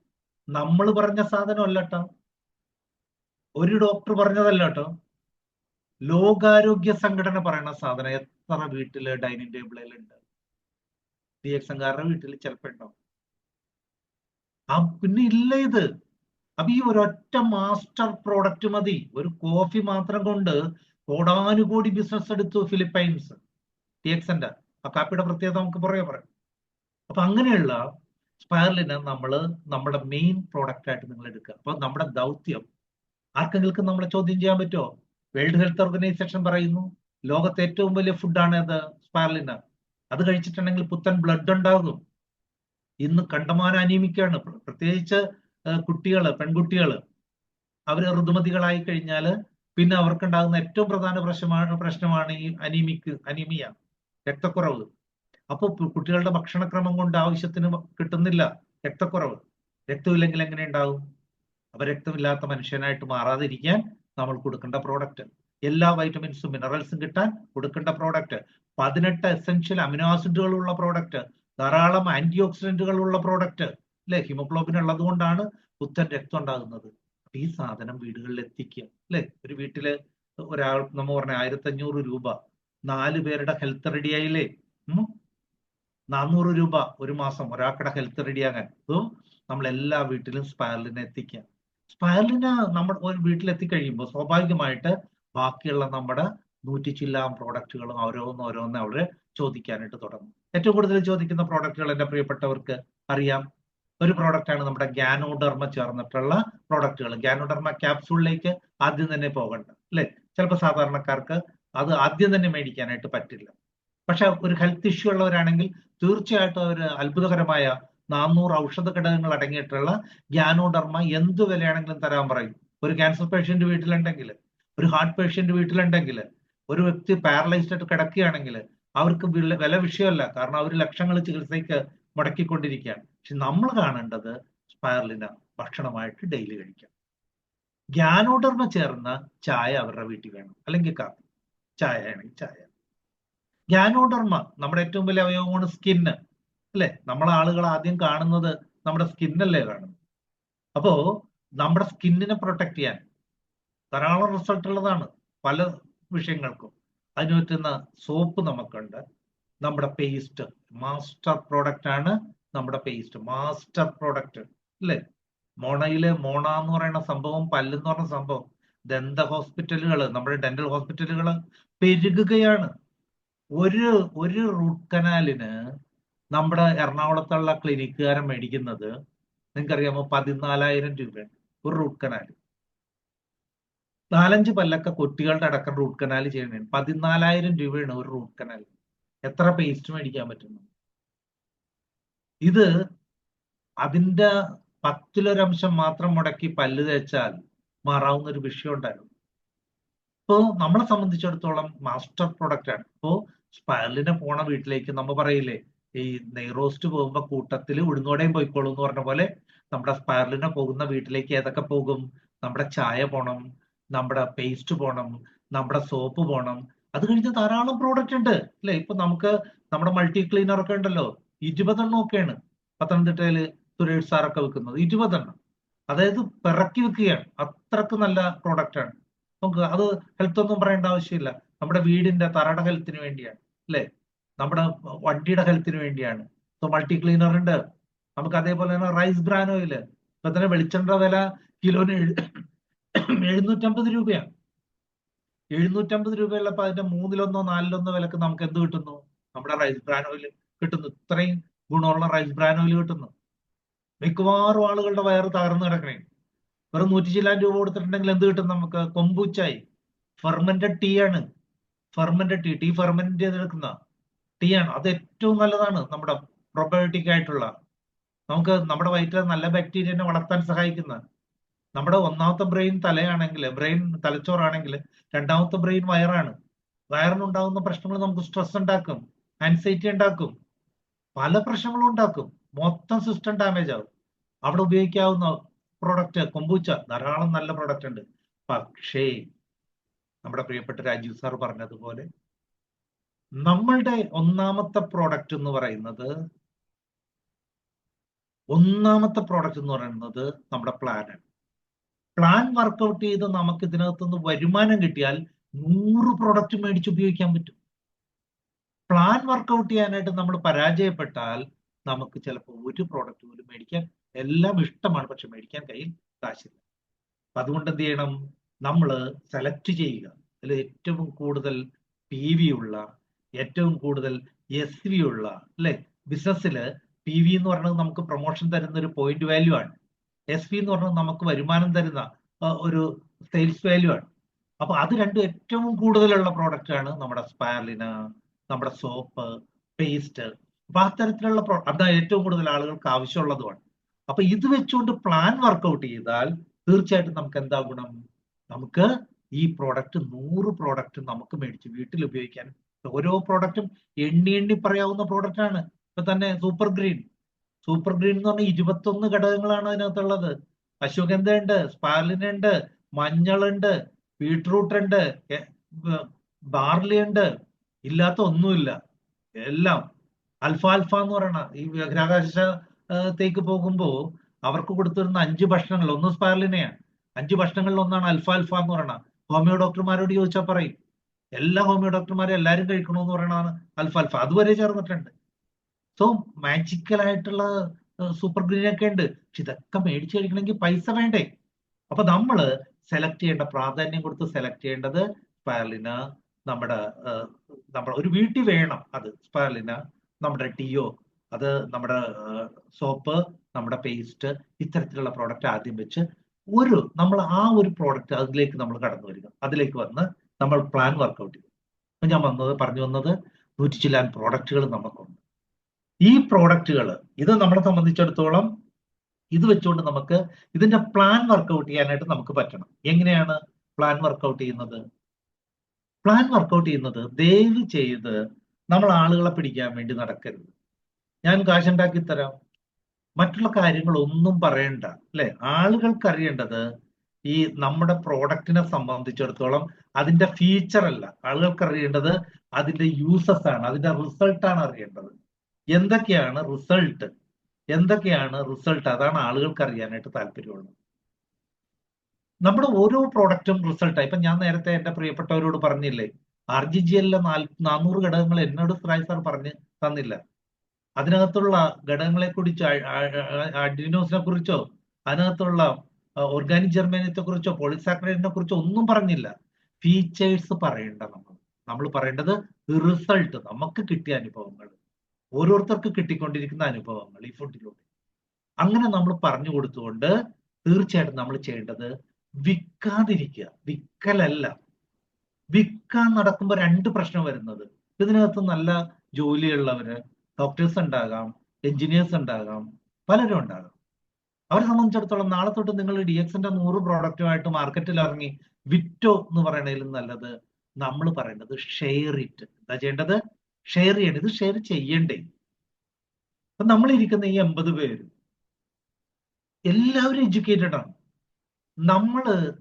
നമ്മൾ പറഞ്ഞ സാധനം അല്ല കേട്ടോ, ഒരു ഡോക്ടർ പറഞ്ഞതല്ല കേട്ടോ, ലോകാരോഗ്യ സംഘടന പറയുന്ന സാധനം. എത്ര വീട്ടില് ഡൈനിങ് ടേബിളിലുണ്ട്? DXNകാരുടെ വീട്ടിൽ ചിലപ്പോ ഉണ്ടാവും. പിന്നെ ഇല്ല ഇത്. അപ്പൊ ഈ ഒരൊറ്റ മാസ്റ്റർ പ്രോഡക്റ്റ് മതി. ഒരു കോഫി മാത്രം കൊണ്ട് കോടാനുകോടി ബിസിനസ് എടുത്തു ഫിലിപ്പൈൻസ്, ടിഎക്സന്റെ. ആ കാപ്പിയുടെ പ്രത്യേകത നമുക്ക് പറയാം. അപ്പൊ അങ്ങനെയുള്ള സ്പൈറലിനെ നമ്മുടെ മെയിൻ പ്രോഡക്റ്റ് ആയിട്ട് നിങ്ങൾ എടുക്കുക. അപ്പൊ നമ്മുടെ ദൗത്യം ആർക്കെങ്കിലും നമ്മളെ ചോദ്യം ചെയ്യാൻ പറ്റുമോ? വേൾഡ് ഹെൽത്ത് ഓർഗനൈസേഷൻ പറയുന്നു ലോകത്തെ ഏറ്റവും വലിയ ഫുഡാണ് അത് സ്പൈറലിന. അത് കഴിച്ചിട്ടുണ്ടെങ്കിൽ പുത്തൻ ബ്ലഡ് ഉണ്ടാകും. ഇന്ന് കണ്ടമാനം അനീമിക്കാണ്, പ്രത്യേകിച്ച് കുട്ടികള്, പെൺകുട്ടികള്. അവര് ഋതുമതികളായി കഴിഞ്ഞാൽ പിന്നെ അവർക്കുണ്ടാകുന്ന ഏറ്റവും പ്രധാന പ്രശ്നമാണ് ഈ അനീമിയ, രക്തക്കുറവ്. അപ്പൊ കുട്ടികളുടെ ഭക്ഷണക്രമം കൊണ്ട് ആവശ്യത്തിന് കിട്ടുന്നില്ല, രക്തക്കുറവ്. രക്തമില്ലെങ്കിൽ എങ്ങനെ ഉണ്ടാവും? അപ്പൊ രക്തമില്ലാത്ത മനുഷ്യനായിട്ട് മാറാതിരിക്കാൻ നമ്മൾ കൊടുക്കേണ്ട പ്രോഡക്റ്റ്, എല്ലാ വൈറ്റമിൻസും മിനറൽസും കിട്ടാൻ കൊടുക്കേണ്ട പ്രോഡക്റ്റ്, 18 എസെൻഷ്യൽ അമിനോ ആസിഡുകളുള്ള പ്രോഡക്റ്റ്, ധാരാളം ആന്റി ഓക്സിഡന്റുകളുള്ള പ്രോഡക്റ്റ്, അല്ലെ? ഹിമോഗ്ലോബിൻ ഉള്ളത് കൊണ്ടാണ് പുത്തൻ രക്തം ഉണ്ടാകുന്നത്. ഈ സാധനം വീടുകളിൽ എത്തിക്കുക, അല്ലെ? ഒരു വീട്ടില് ഒരാൾ നമ്മൾ പറഞ്ഞ 1500 രൂപ, 4 പേരുടെ ഹെൽത്ത് റെഡി ആയില്ലേ? 400 രൂപ ഒരു മാസം ഒരാൾക്കുടെ ഹെൽത്ത് റെഡിയാകാൻ. നമ്മൾ എല്ലാ വീട്ടിലും സ്പൈറലിനെ എത്തിക്കുക. സ്പൈറലിന് നമ്മുടെ ഒരു വീട്ടിലെത്തിക്കഴിയുമ്പോൾ സ്വാഭാവികമായിട്ട് ബാക്കിയുള്ള നമ്മുടെ 100 ചില്ലാൻ പ്രോഡക്റ്റുകളും ഓരോന്ന് അവര് ചോദിക്കാനായിട്ട് തുടങ്ങും. ഏറ്റവും കൂടുതൽ ചോദിക്കുന്ന പ്രോഡക്റ്റുകൾ എന്റെ പ്രിയപ്പെട്ടവർക്ക് അറിയാം. ഒരു പ്രോഡക്റ്റാണ് നമ്മുടെ ഗ്യാനോഡർമ ചേർന്നിട്ടുള്ള പ്രോഡക്റ്റുകൾ. ഗ്യാനോഡർമ ക്യാപ്സൂളിലേക്ക് ആദ്യം തന്നെ പോകണ്ട, അല്ലെ? ചിലപ്പോൾ സാധാരണക്കാർക്ക് അത് ആദ്യം തന്നെ മേടിക്കാനായിട്ട് പറ്റില്ല. പക്ഷെ ഒരു ഹെൽത്ത് ഇഷ്യൂ ഉള്ളവരാണെങ്കിൽ തീർച്ചയായിട്ടും അവർ അത്ഭുതകരമായ 400 ഔഷധ ഘടകങ്ങൾ അടങ്ങിയിട്ടുള്ള ഗ്യാനോഡർമ എന്ത് വിലയാണെങ്കിലും തരാൻ പറയും. ഒരു ക്യാൻസർ പേഷ്യന്റ് വീട്ടിലുണ്ടെങ്കിൽ, ഒരു ഹാർട്ട് പേഷ്യന്റ് വീട്ടിലുണ്ടെങ്കിൽ, ഒരു വ്യക്തി പാരലൈസ്ഡ് ആയിട്ട് കിടക്കുകയാണെങ്കിൽ അവർക്ക് വില വിഷയമല്ല. കാരണം അവർ ലക്ഷങ്ങൾ ചികിത്സയ്ക്ക് മുടക്കിക്കൊണ്ടിരിക്കുകയാണ്. പക്ഷെ നമ്മൾ കാണേണ്ടത് സ്പൈറലിന ഭക്ഷണമായിട്ട് ഡെയിലി കഴിക്കാം. ഗ്യാനോഡർമ ചേർന്ന ചായ അവരുടെ വീട്ടിൽ വേണം, അല്ലെങ്കിൽ കാപ്പി. ചായ ആണെങ്കിൽ ചായ. ഗ്യാനോഡർമ നമ്മുടെ ഏറ്റവും വലിയ അവയവമാണ് സ്കിന്ന്, അല്ലെ? നമ്മളെ ആളുകൾ ആദ്യം കാണുന്നത് നമ്മുടെ സ്കിന്നല്ലേ കാണുന്നത്. അപ്പോ നമ്മുടെ സ്കിന്നിനെ പ്രൊട്ടക്ട് ചെയ്യാൻ ധാരാളം റിസൾട്ട് ഉള്ളതാണ് പല വിഷയങ്ങൾക്കും. അതിന് പറ്റുന്ന സോപ്പ് നമുക്കുണ്ട്. നമ്മുടെ പേസ്റ്റ് മാസ്റ്റർ പ്രോഡക്റ്റ് ആണ്. നമ്മുടെ പേസ്റ്റ് മാസ്റ്റർ പ്രോഡക്റ്റ്, അല്ലെ? മോണ എന്ന് പറയുന്ന സംഭവം, പല്ലെന്ന് പറഞ്ഞ സംഭവം, ദന്ത ഹോസ്പിറ്റലുകൾ, നമ്മുടെ ഡെന്റൽ ഹോസ്പിറ്റലുകൾ പെരുകുകയാണ്. ഒരു റൂട്ട് കനാലിന് നമ്മുടെ എറണാകുളത്തുള്ള ക്ലിനിക്കുകാരൻ മേടിക്കുന്നത് നിങ്ങൾക്കറിയാമോ? 14,000 രൂപയാണ് ഒരു റൂട്ട് കനാൽ. 4-5 പല്ലൊക്കെ കുട്ടികളുടെ അടക്കം റൂട്ട് കനാൽ ചെയ്യണേ 14,000 രൂപയാണ് ഒരു റൂട്ട് കനാൽ. എത്ര പേസ്റ്റ് മേടിക്കാൻ പറ്റുന്നു? ഇത് അതിന്റെ 10-1 മാത്രം മുടക്കി പല്ല് തേച്ചാൽ മാറാവുന്ന ഒരു വിഷയം ഉണ്ടായിരുന്നു. ഇപ്പോ നമ്മളെ സംബന്ധിച്ചിടത്തോളം മാസ്റ്റർ പ്രൊഡക്റ്റ് ആണ്. ഇപ്പോ സ്പൈറലിനെ പോണ വീട്ടിലേക്ക് നമ്മൾ പറയില്ലേ, ഈ നെയ്റോസ്റ്റ് പോകുമ്പോ കൂട്ടത്തിൽ ഉഴുന്നോടെയും പോയിക്കോളൂ എന്ന് പറഞ്ഞ പോലെ നമ്മുടെ സ്പൈറലിനെ പോകുന്ന വീട്ടിലേക്ക് ഏതൊക്കെ പോകും? നമ്മുടെ ചായ പോണം, നമ്മുടെ പേസ്റ്റ് പോണം, നമ്മുടെ സോപ്പ് പോണം. അത് കഴിഞ്ഞ് ധാരാളം പ്രോഡക്റ്റ് ഉണ്ട്, അല്ലെ? ഇപ്പൊ നമുക്ക് നമ്മുടെ മൾട്ടി ക്ലീനർ ഒക്കെ ഉണ്ടല്ലോ, 20 എണ്ണം ഒക്കെയാണ് പത്തനംതിട്ടയില് സുരേഷ് സാറൊക്കെ വെക്കുന്നത്. 20 എണ്ണം, അതായത് പിറക്കി വെക്കുകയാണ്. അത്രക്ക് നല്ല പ്രോഡക്റ്റ് ആണ്. നമുക്ക് അത് ഹെൽത്ത് ഒന്നും പറയേണ്ട ആവശ്യമില്ല. നമ്മുടെ വീടിന്റെ തറയുടെ ഹെൽത്തിന് വേണ്ടിയാണ്, അല്ലെ? നമ്മുടെ വണ്ടിയുടെ ഹെൽത്തിന് വേണ്ടിയാണ്. സോ മൾട്ടി ക്ലീനർ ഉണ്ട് നമുക്ക്. അതേപോലെ തന്നെ റൈസ് ബ്രാൻ ഓയിൽ. ഇപ്പൊ തന്നെ വെളിച്ചെണ്ണ വില കിലോന് 750 രൂപയാണ്. 750 രൂപയുള്ളപ്പോ അതിന്റെ 3-1 4-1 വിലക്ക് നമുക്ക് എന്ത് കിട്ടുന്നു? നമ്മുടെ റൈസ് ബ്രാൻ ഓയിൽ കിട്ടുന്നു. ഇത്രയും ഗുണമുള്ള റൈസ് ബ്രാൻ ഓയിൽ കിട്ടുന്നു. മിക്കവാറും ആളുകളുടെ വയറ് തകർന്നു കിടക്കണേ. വെറും 100 ചില്ലാൻ രൂപ കൊടുത്തിട്ടുണ്ടെങ്കിൽ എന്ത് കിട്ടും നമുക്ക്? കൊമ്പൂച്ചായി. ഫെർമെന്റഡ് ടീ ആണ്. ഫെർമെന്റഡ് ടീ ഫെർമെന്റ് ചെയ്തെടുക്കുന്ന ടീ ആണ്. അത് ഏറ്റവും നല്ലതാണ്, നമ്മുടെ പ്രൊബയോട്ടിക് ആയിട്ടുള്ള. നമുക്ക് നമ്മുടെ വയറ്റിൽ നല്ല ബാക്ടീരിയനെ വളർത്താൻ സഹായിക്കുന്ന. നമ്മുടെ ഒന്നാമത്തെ ബ്രെയിൻ തലയാണെങ്കിൽ, ബ്രെയിൻ തലച്ചോറാണെങ്കിൽ, രണ്ടാമത്തെ ബ്രെയിൻ വയറാണ്. വയറിനുണ്ടാകുന്ന പ്രശ്നങ്ങൾ നമുക്ക് സ്ട്രെസ് ഉണ്ടാക്കും, ആൻസൈറ്റി ഉണ്ടാക്കും, പല പ്രശ്നങ്ങളും ഉണ്ടാക്കും. മൊത്തം സിസ്റ്റം ഡാമേജ് ആവും. അവിടെ ഉപയോഗിക്കാവുന്ന പ്രോഡക്റ്റ് കൊമ്പൂച്ച, ധാരാളം നല്ല പ്രോഡക്റ്റ് ഉണ്ട്. പക്ഷേ നമ്മുടെ പ്രിയപ്പെട്ട രാജീവ് സാർ പറഞ്ഞതുപോലെ നമ്മളുടെ ഒന്നാമത്തെ പ്രോഡക്റ്റ് എന്ന് പറയുന്നത് നമ്മുടെ പ്ലാനാണ്. പ്ലാൻ വർക്കൗട്ട് ചെയ്ത് നമുക്ക് ഇതിനകത്തുനിന്ന് വരുമാനം കിട്ടിയാൽ 100 പ്രോഡക്റ്റ് മേടിച്ച് ഉപയോഗിക്കാൻ പറ്റും. പ്ലാൻ വർക്കൗട്ട് ചെയ്യാനായിട്ട് നമ്മൾ പരാജയപ്പെട്ടാൽ നമുക്ക് ചിലപ്പോൾ ഒരു പ്രോഡക്റ്റ് പോലും മേടിക്കാൻ, എല്ലാം ഇഷ്ടമാണ് പക്ഷെ മേടിക്കാൻ കഴിയില്ല. കാശില്ല. അപ്പൊ അതുകൊണ്ട് എന്ത് ചെയ്യണം? നമ്മൾ സെലക്ട് ചെയ്യുക. അതിൽ ഏറ്റവും കൂടുതൽ PV ഉള്ള, ഏറ്റവും കൂടുതൽ SV ഉള്ള, അല്ലെ? ബിസിനസ്സിൽ PV എന്ന് പറയുന്നത് നമുക്ക് പ്രൊമോഷൻ തരുന്ന ഒരു പോയിന്റ് വാല്യൂ ആണ്. SV എന്ന് പറയുന്നത് നമുക്ക് വരുമാനം തരുന്ന ഒരു സെയിൽസ് വാല്യൂ ആണ്. അപ്പൊ അത് രണ്ടും ഏറ്റവും കൂടുതലുള്ള പ്രോഡക്റ്റ് ആണ് നമ്മുടെ സ്പാലിന, നമ്മുടെ സോപ്പ്, പേസ്റ്റ്. അപ്പൊ അത്തരത്തിലുള്ള അതാ ഏറ്റവും കൂടുതൽ ആളുകൾക്ക് ആവശ്യമുള്ളതുമാണ്. അപ്പൊ ഇത് വെച്ചുകൊണ്ട് പ്ലാൻ വർക്കൗട്ട് ചെയ്താൽ തീർച്ചയായിട്ടും നമുക്ക് എന്താ ഗുണം? നമുക്ക് ഈ പ്രോഡക്റ്റ് 100 പ്രോഡക്റ്റ് നമുക്ക് മേടിച്ച് വീട്ടിൽ ഉപയോഗിക്കാൻ. ഓരോ പ്രോഡക്റ്റും എണ്ണി എണ്ണി പറയാവുന്ന പ്രോഡക്റ്റ് ആണ്. ഇപ്പൊ തന്നെ സൂപ്പർ ഗ്രീൻ എന്ന് പറഞ്ഞാൽ 21 ഘടകങ്ങളാണ് അതിനകത്തുള്ളത്. അശ്വഗന്ധ ഉണ്ട്, സ്പാലിന ഉണ്ട്, മഞ്ഞളുണ്ട്, ബീട്രൂട്ട് ഉണ്ട്, ബാർലി ഉണ്ട്, ഇല്ലാത്ത ഒന്നുമില്ല. എല്ലാം അൽഫാൽഫ എന്ന് പറയണ ഈ ബഹിരാകാശത്തേക്ക് പോകുമ്പോ അവർക്ക് കൊടുത്തിരുന്ന 5 ഭക്ഷണങ്ങൾ, ഒന്ന് സ്പാർലിനെയാണ്. 5 ഭക്ഷണങ്ങളിൽ ഒന്നാണ് അൽഫാൽഫ എന്ന് പറയണ. ഹോമിയോ ഡോക്ടർമാരോട് ചോദിച്ചാൽ പറയും, എല്ലാ ഹോമിയോ ഡോക്ടർമാരും എല്ലാവരും കഴിക്കണമെന്ന് പറയണതാണ് അൽഫാൽഫ. അതുവരെ ചേർന്നിട്ടുണ്ട്. സോ മാജിക്കൽ ആയിട്ടുള്ള സൂപ്പർ ഗ്രീൻ ഒക്കെ ഉണ്ട്. പക്ഷെ ഇതൊക്കെ മേടിച്ചു കഴിക്കണമെങ്കിൽ പൈസ വേണ്ടേ? അപ്പൊ നമ്മള് സെലക്ട് ചെയ്യേണ്ട, പ്രാധാന്യം കൊടുത്ത് സെലക്ട് ചെയ്യേണ്ടത് സ്പാലിന. നമ്മുടെ ഒരു വീട്ടിൽ വേണം അത്. സ്പാലിന, നമ്മുടെ ടിയോ, അത് നമ്മുടെ സോപ്പ്, നമ്മുടെ പേസ്റ്റ്, ഇത്തരത്തിലുള്ള പ്രോഡക്റ്റ് ആദ്യം വെച്ച് നമ്മൾ ആ ഒരു പ്രോഡക്റ്റ് അതിലേക്ക് നമ്മൾ കടന്നു വരിക. അതിലേക്ക് വന്ന് നമ്മൾ പ്ലാൻ വർക്കൗട്ട് ചെയ്യും. അപ്പൊ ഞാൻ പറഞ്ഞു വന്നത് 100 ചില്ലാൻ പ്രോഡക്റ്റുകൾ നമുക്കുണ്ട്. ഈ പ്രോഡക്റ്റുകൾ ഇത് നമ്മളെ സംബന്ധിച്ചിടത്തോളം ഇത് വെച്ചുകൊണ്ട് നമുക്ക് ഇതിന്റെ പ്ലാൻ വർക്കൗട്ട് ചെയ്യാനായിട്ട് നമുക്ക് പറ്റണം. എങ്ങനെയാണ് പ്ലാൻ വർക്കൗട്ട് ചെയ്യുന്നത്? പ്ലാൻ വർക്കൗട്ട് ചെയ്യുന്നത് ദയവ് ചെയ്ത് നമ്മൾ ആളുകളെ പിടിക്കാൻ വേണ്ടി നടക്കരുത്. ഞാൻ കാശുണ്ടാക്കി തരാം, മറ്റുള്ള കാര്യങ്ങളൊന്നും പറയണ്ട, അല്ലെ? ആളുകൾക്ക് അറിയേണ്ടത് ഈ നമ്മുടെ പ്രോഡക്റ്റിനെ സംബന്ധിച്ചിടത്തോളം അതിന്റെ ഫീച്ചർ അല്ല. ആളുകൾക്ക് അറിയേണ്ടത് അതിന്റെ യൂസസ് ആണ്, അതിന്റെ റിസൾട്ടാണ് അറിയേണ്ടത്. എന്തൊക്കെയാണ് റിസൾട്ട്, അതാണ് ആളുകൾക്ക് അറിയാനായിട്ട് താല്പര്യമുള്ളത്. നമ്മുടെ ഓരോ പ്രോഡക്റ്റും റിസൾട്ടാണ്. ഇപ്പൊ ഞാൻ നേരത്തെ എന്റെ പ്രിയപ്പെട്ടവരോട് പറഞ്ഞില്ലേ, RGGL 400 ഘടകങ്ങൾ എന്നോട് ശ്രായ് സാർ പറഞ്ഞ് തന്നില്ല. അതിനകത്തുള്ള ഘടകങ്ങളെ കുറിച്ചോ, അഡിനോസിനെ കുറിച്ചോ, അതിനകത്തുള്ള ഓർഗാനിക് ജെർമേനിയത്തെ കുറിച്ചോ, പോളിസാക്കറൈഡിനെ കുറിച്ചോ ഒന്നും പറഞ്ഞില്ല. ഫീച്ചേഴ്സ് പറയേണ്ട നമ്മൾ പറയേണ്ടത് റിസൾട്ട്, നമുക്ക് കിട്ടിയ അനുഭവങ്ങൾ, ഓരോരുത്തർക്ക് കിട്ടിക്കൊണ്ടിരിക്കുന്ന അനുഭവങ്ങൾ ഈ ഫുഡിലൂടെ. അങ്ങനെ നമ്മൾ പറഞ്ഞു കൊടുത്തുകൊണ്ട് തീർച്ചയായിട്ടും നമ്മൾ ചെയ്യേണ്ടത് വിൽക്കാതിരിക്കുക. വിൽക്കലല്ല. വിൽക്കാൻ നടക്കുമ്പോൾ 2 പ്രശ്നം വരുന്നത്. ഇതിനകത്ത് നല്ല ജോലിയുള്ളവര്, ഡോക്ടേഴ്സ് ഉണ്ടാകാം, എഞ്ചിനീയേഴ്സ് ഉണ്ടാകാം, പലരും ഉണ്ടാകാം. അവരെ സംബന്ധിച്ചിടത്തോളം നാളെ തൊട്ട് നിങ്ങൾ DXന്റെ 100 പ്രോഡക്റ്റുമായിട്ട് മാർക്കറ്റിൽ ഇറങ്ങി വിറ്റോ എന്ന് പറയണതിലും നല്ലത് നമ്മൾ പറയേണ്ടത് ഷെയർ ഇറ്റ്. എന്താ ചെയ്യേണ്ടത്? ഷെയർ ചെയ്യേണ്ടത്. ഇത് ഷെയർ ചെയ്യണ്ടേ? അപ്പൊ നമ്മളിരിക്കുന്ന ഈ 80 പേര് എല്ലാവരും എഡ്യൂക്കേറ്റഡ് ആണ്.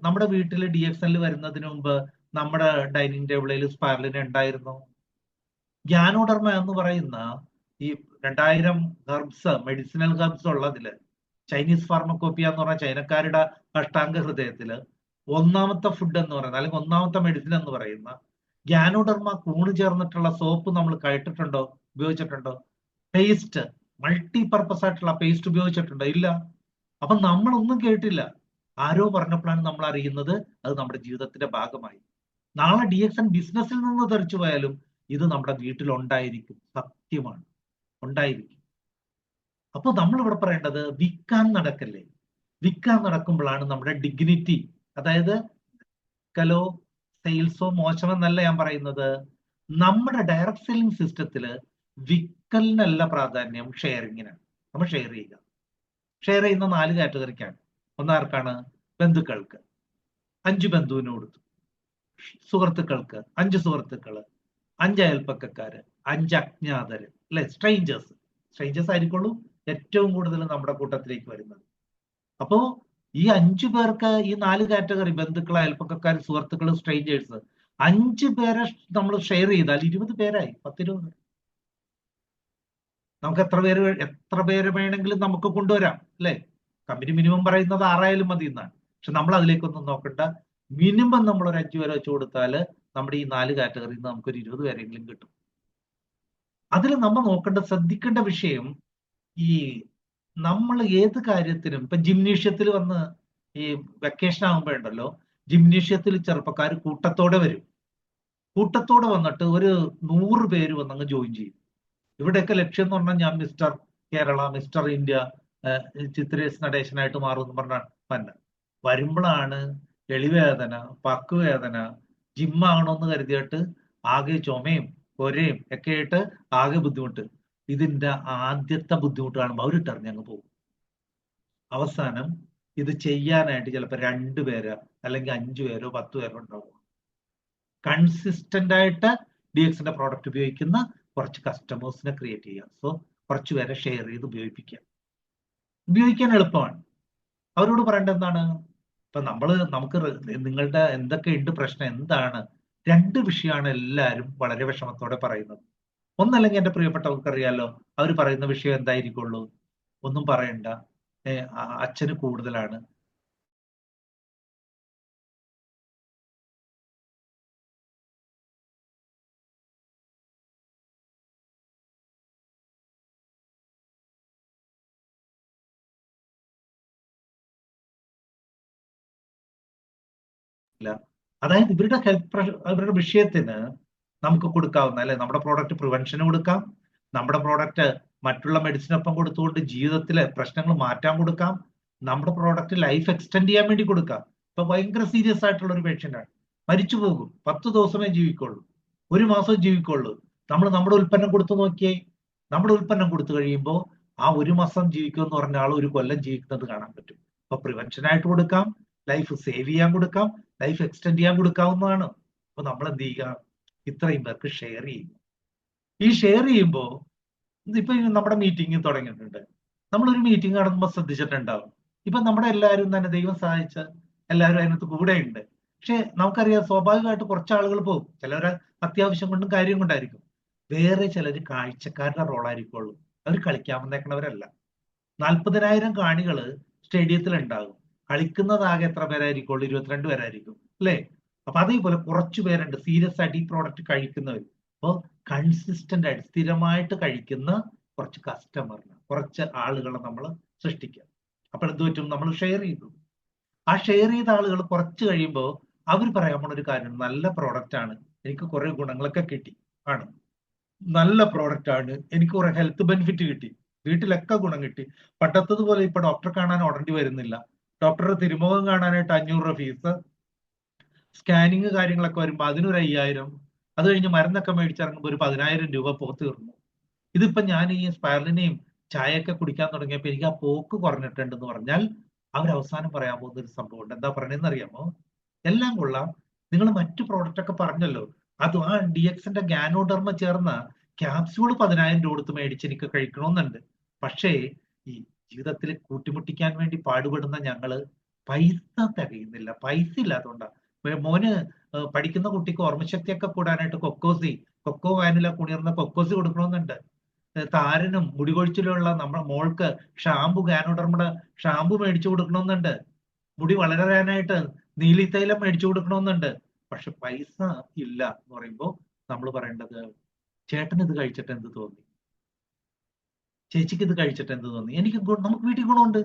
നമ്മുടെ വീട്ടിൽ DXL വരുന്നതിന് മുമ്പ് നമ്മുടെ ഡൈനിങ് ടേബിളിൽ സ്പാർലിന ഉണ്ടായിരുന്നു. ഗ്യാനോഡർമ എന്ന് പറയുന്ന ഈ 2000 ഹെർബ്സ്, മെഡിസിനൽ ഹെർബ്സ് ഉള്ളതില് ചൈനീസ് ഫാർമക്കോപ്പിയ എന്ന് പറഞ്ഞ ചൈനക്കാരുടെ അഷ്ടാംഗ ഹൃദയത്തില് 1ാമത്തെ ഫുഡ് എന്ന് പറയുന്നത്, അല്ലെങ്കിൽ 1ാമത്തെ മെഡിസിൻ എന്ന് പറയുന്ന ഗ്യാനോഡർമ കൂണ് ചേർന്നിട്ടുള്ള സോപ്പ് നമ്മൾ കേട്ടിട്ടുണ്ടോ? ഉപയോഗിച്ചിട്ടുണ്ടോ? പേസ്റ്റ്, മൾട്ടി പർപ്പസ് ആയിട്ടുള്ള പേസ്റ്റ് ഉപയോഗിച്ചിട്ടുണ്ടോ? ഇല്ല. അപ്പൊ നമ്മളൊന്നും കേട്ടില്ല. ആരോ പറഞ്ഞപ്പോഴാണ് നമ്മൾ അറിയുന്നത്. അത് നമ്മുടെ ജീവിതത്തിന്റെ ഭാഗമായി. നാളെ DXN ബിസിനസ്സിൽ നിന്ന് തെറിച്ചു പോയാലും ഇത് നമ്മുടെ വീട്ടിൽ ഉണ്ടായിരിക്കും. സത്യമാണ്, ഉണ്ടായിരിക്കും. അപ്പൊ നമ്മൾ ഇവിടെ പറയേണ്ടത് വിൽക്കാൻ നടക്കല്ലേ. വിൽക്കാൻ നടക്കുമ്പോഴാണ് നമ്മുടെ ഡിഗ്നിറ്റി, അതായത് വിൽക്കലോ സെയിൽസോ മോശമെന്നല്ല ഞാൻ പറയുന്നത്. നമ്മുടെ ഡയറക്ട് സെല്ലിംഗ് സിസ്റ്റത്തില് വിൽക്കലിനല്ല പ്രാധാന്യം, ഷെയറിങ്ങിനാണ്. നമ്മൾ ഷെയർ ചെയ്യുക. ഷെയർ ചെയ്യുന്ന 4 കാറ്റഗറിക്കാണ്. ഒന്നാർക്കാണ്? ബന്ധുക്കൾക്ക് 5 ബന്ധുവിന് കൊടുത്തു, സുഹൃത്തുക്കൾക്ക് 5 സുഹൃത്തുക്കള്, 5 അയൽപ്പക്കക്കാര്, 5 അജ്ഞാതര്, അല്ലെ? സ്ട്രേഞ്ചേഴ്സ് ആയിരിക്കുള്ളൂ ഏറ്റവും കൂടുതൽ നമ്മുടെ കൂട്ടത്തിലേക്ക് വരുന്നത്. അപ്പോ ഈ 5 പേർക്ക് ഈ 4 കാറ്റഗറി, ബന്ധുക്കൾ, അയൽപ്പക്കക്കാർ, സുഹൃത്തുക്കൾ, സ്ട്രേഞ്ചേഴ്സ്, 5 പേരെ നമ്മൾ ഷെയർ ചെയ്താൽ 20 പേരായി, 10-20 പേര്. നമുക്ക് എത്ര പേര് വേണമെങ്കിലും നമുക്ക് കൊണ്ടുവരാം, അല്ലെ? കമ്പനി മിനിമം പറയുന്നത് 6 ആയാലും മതി എന്നാണ്. പക്ഷെ നമ്മൾ അതിലേക്കൊന്നും നോക്കണ്ട. മിനിമം നമ്മൾ ഒരു 5 പേരെ വെച്ച് കൊടുത്താൽ നമ്മുടെ ഈ 4 കാറ്റഗറിയിൽ നിന്ന് നമുക്കൊരു 20 പേരെങ്കിലും കിട്ടും. അതിൽ നമ്മൾ ശ്രദ്ധിക്കേണ്ട വിഷയം, ഈ നമ്മൾ ഏത് കാര്യത്തിനും, ഇപ്പൊ ജിംനേഷ്യത്തിൽ വന്ന് ഈ വെക്കേഷൻ ആകുമ്പോ ഉണ്ടല്ലോ, ജിംനേഷ്യത്തിൽ ചെറുപ്പക്കാർ കൂട്ടത്തോടെ വരും. കൂട്ടത്തോടെ വന്നിട്ട് ഒരു 100 പേര് വന്നങ്ങ് ജോയിൻ ചെയ്യും. ഇവിടെയൊക്കെ ലക്ഷ്യം എന്ന് പറഞ്ഞാൽ ഞാൻ mister Kerala, mister India, Chitresh നടേശനായിട്ട് മാറും എന്ന് പറഞ്ഞാൽ തന്നെ വരുമ്പോഴാണ് എളിവേദന, പക്കുവേദന, ജിമ്മാകണമെന്ന് കരുതിയിട്ട് ആകെ ചുമയും കൊരയും ഒക്കെ ആയിട്ട് ആകെ ബുദ്ധിമുട്ട്. ഇതിന്റെ ആദ്യത്തെ ബുദ്ധിമുട്ട് കാണുമ്പോൾ അവരിട്ടെറിഞ്ഞ് അങ്ങ് പോകും. അവസാനം ഇത് ചെയ്യാനായിട്ട് ചിലപ്പോൾ 2 പേര് അല്ലെങ്കിൽ 5 പേരോ 10 പേരോ ഉണ്ടാവും. കൺസിസ്റ്റന്റ് ആയിട്ട് DXന്റെ പ്രോഡക്റ്റ് ഉപയോഗിക്കുന്ന കുറച്ച് കസ്റ്റമേഴ്സിനെ ക്രിയേറ്റ് ചെയ്യുക. സോ കുറച്ച് പേരെ ഷെയർ ചെയ്ത് ഉപയോഗിക്കാൻ എളുപ്പമാണ്. അവരോട് പറയേണ്ടത് എന്താണ്? ഇപ്പൊ നമുക്ക് നിങ്ങളുടെ എന്തൊക്കെ ഉണ്ട് പ്രശ്നം എന്താണ്? 2 വിഷയമാണ് എല്ലാവരും വളരെ വിഷമത്തോടെ പറയുന്നത്. ഒന്നല്ലെങ്കിൽ എന്റെ പ്രിയപ്പെട്ടവർക്ക് അറിയാലോ, അവർ പറയുന്ന വിഷയം എന്തായിരിക്കുള്ളൂ? ഒന്നും പറയണ്ട, അച്ഛന് കൂടുതലാണ്. അതായത് ഇവരുടെ വിഷയത്തിന് നമുക്ക് കൊടുക്കാവുന്ന, അല്ലെ, നമ്മുടെ പ്രോഡക്റ്റ് പ്രിവെൻഷന് കൊടുക്കാം, നമ്മുടെ പ്രോഡക്റ്റ് മറ്റുള്ള മെഡിസിനൊപ്പം കൊടുത്തുകൊണ്ട് ജീവിതത്തിലെ പ്രശ്നങ്ങൾ മാറ്റാൻ കൊടുക്കാം, നമ്മുടെ പ്രോഡക്റ്റ് ലൈഫ് എക്സ്റ്റെൻഡ് ചെയ്യാൻ വേണ്ടി കൊടുക്കാം. ഇപ്പൊ ഭയങ്കര സീരിയസ് ആയിട്ടുള്ള ഒരു പേഷ്യൻ്റാണ്, മരിച്ചു പോകും, 10 ദിവസമേ ജീവിക്കുള്ളൂ, 1 മാസം ജീവിക്കുള്ളൂ. നമ്മൾ നമ്മുടെ ഉൽപ്പന്നം കൊടുത്തു നോക്കിയേ. നമ്മുടെ ഉൽപ്പന്നം കൊടുത്തു കഴിയുമ്പോൾ ആ 1 മാസം ജീവിക്കുമെന്ന് പറഞ്ഞ ആൾ 1 കൊല്ലം ജീവിക്കുന്നത് കാണാൻ പറ്റും. അപ്പൊ പ്രിവെൻഷനായിട്ട് കൊടുക്കാം, ലൈഫ് സേവ് ചെയ്യാൻ കൊടുക്കാം, ലൈഫ് എക്സ്റ്റെൻഡ് ചെയ്യാൻ കൊടുക്കാവുന്നതാണ്. അപ്പൊ നമ്മൾ എന്ത് ചെയ്യുക? ഇത്രയും പേർക്ക് ഷെയർ ചെയ്യും. ഈ ഷെയർ ചെയ്യുമ്പോൾ ഇപ്പൊ നമ്മുടെ മീറ്റിംഗ് തുടങ്ങിയിട്ടുണ്ട്. നമ്മളൊരു മീറ്റിംഗ് നടത്തുമ്പോൾ ശ്രദ്ധിച്ചിട്ടുണ്ടാവും, ഇപ്പൊ നമ്മുടെ എല്ലാവരും തന്നെ ദൈവം സഹായിച്ച എല്ലാവരും അതിനകത്ത് കൂടെ ഉണ്ട്. പക്ഷെ നമുക്കറിയാം, സ്വാഭാവികമായിട്ട് കുറച്ച് ആളുകൾ പോകും. ചിലവരെ അത്യാവശ്യം കൊണ്ടും കാര്യം കൊണ്ടായിരിക്കും. വേറെ ചിലർ കാഴ്ചക്കാരുടെ റോളായിരിക്കുള്ളൂ. അവർ കളിക്കാൻ വന്നേക്കണവരല്ല. 40,000 കാണികള് സ്റ്റേഡിയത്തിൽ ഉണ്ടാകും. കളിക്കുന്നതാകെ എത്ര പേരായിരിക്കുള്ളൂ? 22 പേരായിരിക്കും, അല്ലേ? അപ്പൊ അതേപോലെ കുറച്ചു പേരുണ്ട് സീരിയസ് ആയിട്ട് ഈ പ്രോഡക്റ്റ് കഴിക്കുന്നവർ. അപ്പോൾ കൺസിസ്റ്റന്റ് ആയിട്ട് സ്ഥിരമായിട്ട് കഴിക്കുന്ന കുറച്ച് കസ്റ്റമറിന്, കുറച്ച് ആളുകളെ നമ്മൾ സൃഷ്ടിക്കുക. അപ്പോൾ എന്ത് പറ്റും? നമ്മൾ ഷെയർ ചെയ്തു. ആ ഷെയർ ചെയ്ത ആളുകൾ കുറച്ച് കഴിയുമ്പോൾ അവർ പറയാൻ പോണ ഒരു കാര്യം, നല്ല പ്രോഡക്റ്റ് ആണ്, എനിക്ക് കുറെ ഗുണങ്ങളൊക്കെ കിട്ടി, ആണ്, നല്ല പ്രോഡക്റ്റ് ആണ്, എനിക്ക് കുറെ ഹെൽത്ത് ബെനിഫിറ്റ് കിട്ടി, വീട്ടിലൊക്കെ ഗുണം കിട്ടി. പണ്ടത്തതുപോലെ ഇപ്പൊ ഡോക്ടറെ കാണാൻ ഓടേണ്ടി വരുന്നില്ല. ഡോക്ടറുടെ തിരുമുഖം കാണാനായിട്ട് 500 രൂപ ഫീസ്, സ്കാനിങ് കാര്യങ്ങളൊക്കെ വരുമ്പോൾ അതിനൊരു 5,000, അത് കഴിഞ്ഞ് മരുന്നൊക്കെ മേടിച്ചിറങ്ങുമ്പോൾ ഒരു 10,000 രൂപ പോക്ക് തീർന്നു. ഇതിപ്പോ ഞാൻ ഈ സ്പൈറലിനെയും ചായയൊക്കെ കുടിക്കാൻ തുടങ്ങിയപ്പോൾ എനിക്ക് ആ പോക്ക് കുറഞ്ഞിട്ടുണ്ടെന്ന് പറഞ്ഞാൽ അവരവസാനം പറയാൻ പോകുന്ന ഒരു സംഭവമുണ്ട്. എന്താ പറയണെന്ന് അറിയാമോ? എല്ലാം കൊള്ളാം, നിങ്ങൾ മറ്റു പ്രോഡക്റ്റ് ഒക്കെ പറഞ്ഞല്ലോ, അത് ആ DXന്റെ ഗാനോഡർമ ചേർന്ന ക്യാപ്സ്യൂൾ 10,000 രൂപ കൊടുത്ത് മേടിച്ച് എനിക്ക് കഴിക്കണമെന്നുണ്ട്. പക്ഷേ ഈ ജീവിതത്തിൽ കൂട്ടിമുട്ടിക്കാൻ വേണ്ടി പാടുപെടുന്ന ഞങ്ങള് പൈസ തികയുന്നില്ല, പൈസ ഇല്ലാത്തതുകൊണ്ടാണ്. മോന് പഠിക്കുന്ന കുട്ടിക്ക് ഓർമ്മശക്തിയൊക്കെ കൂടാനായിട്ട് കൊക്കോ വാനില കുണിർന്ന കൊക്കോസി കൊടുക്കണമെന്നുണ്ട്. താരനും മുടികൊഴിച്ചിലുള്ള നമ്മുടെ മോൾക്ക് ഗാനോഡർമയുടെ ഷാമ്പു മേടിച്ചു കൊടുക്കണമെന്നുണ്ട്. മുടി വളരാനായിട്ട് നീലിത്തൈലം മേടിച്ചു കൊടുക്കണമെന്നുണ്ട്. പക്ഷെ പൈസ ഇല്ല എന്ന് പറയുമ്പോൾ നമ്മൾ പറയേണ്ടത്, ചേട്ടൻ ഇത് കഴിച്ചിട്ട് എന്ത് തോന്നി, ചേച്ചിക്ക് ഇത് കഴിച്ചിട്ട് എന്ത് തോന്നി, നമുക്ക് വീട്ടിൽ ഗുണമുണ്ട്.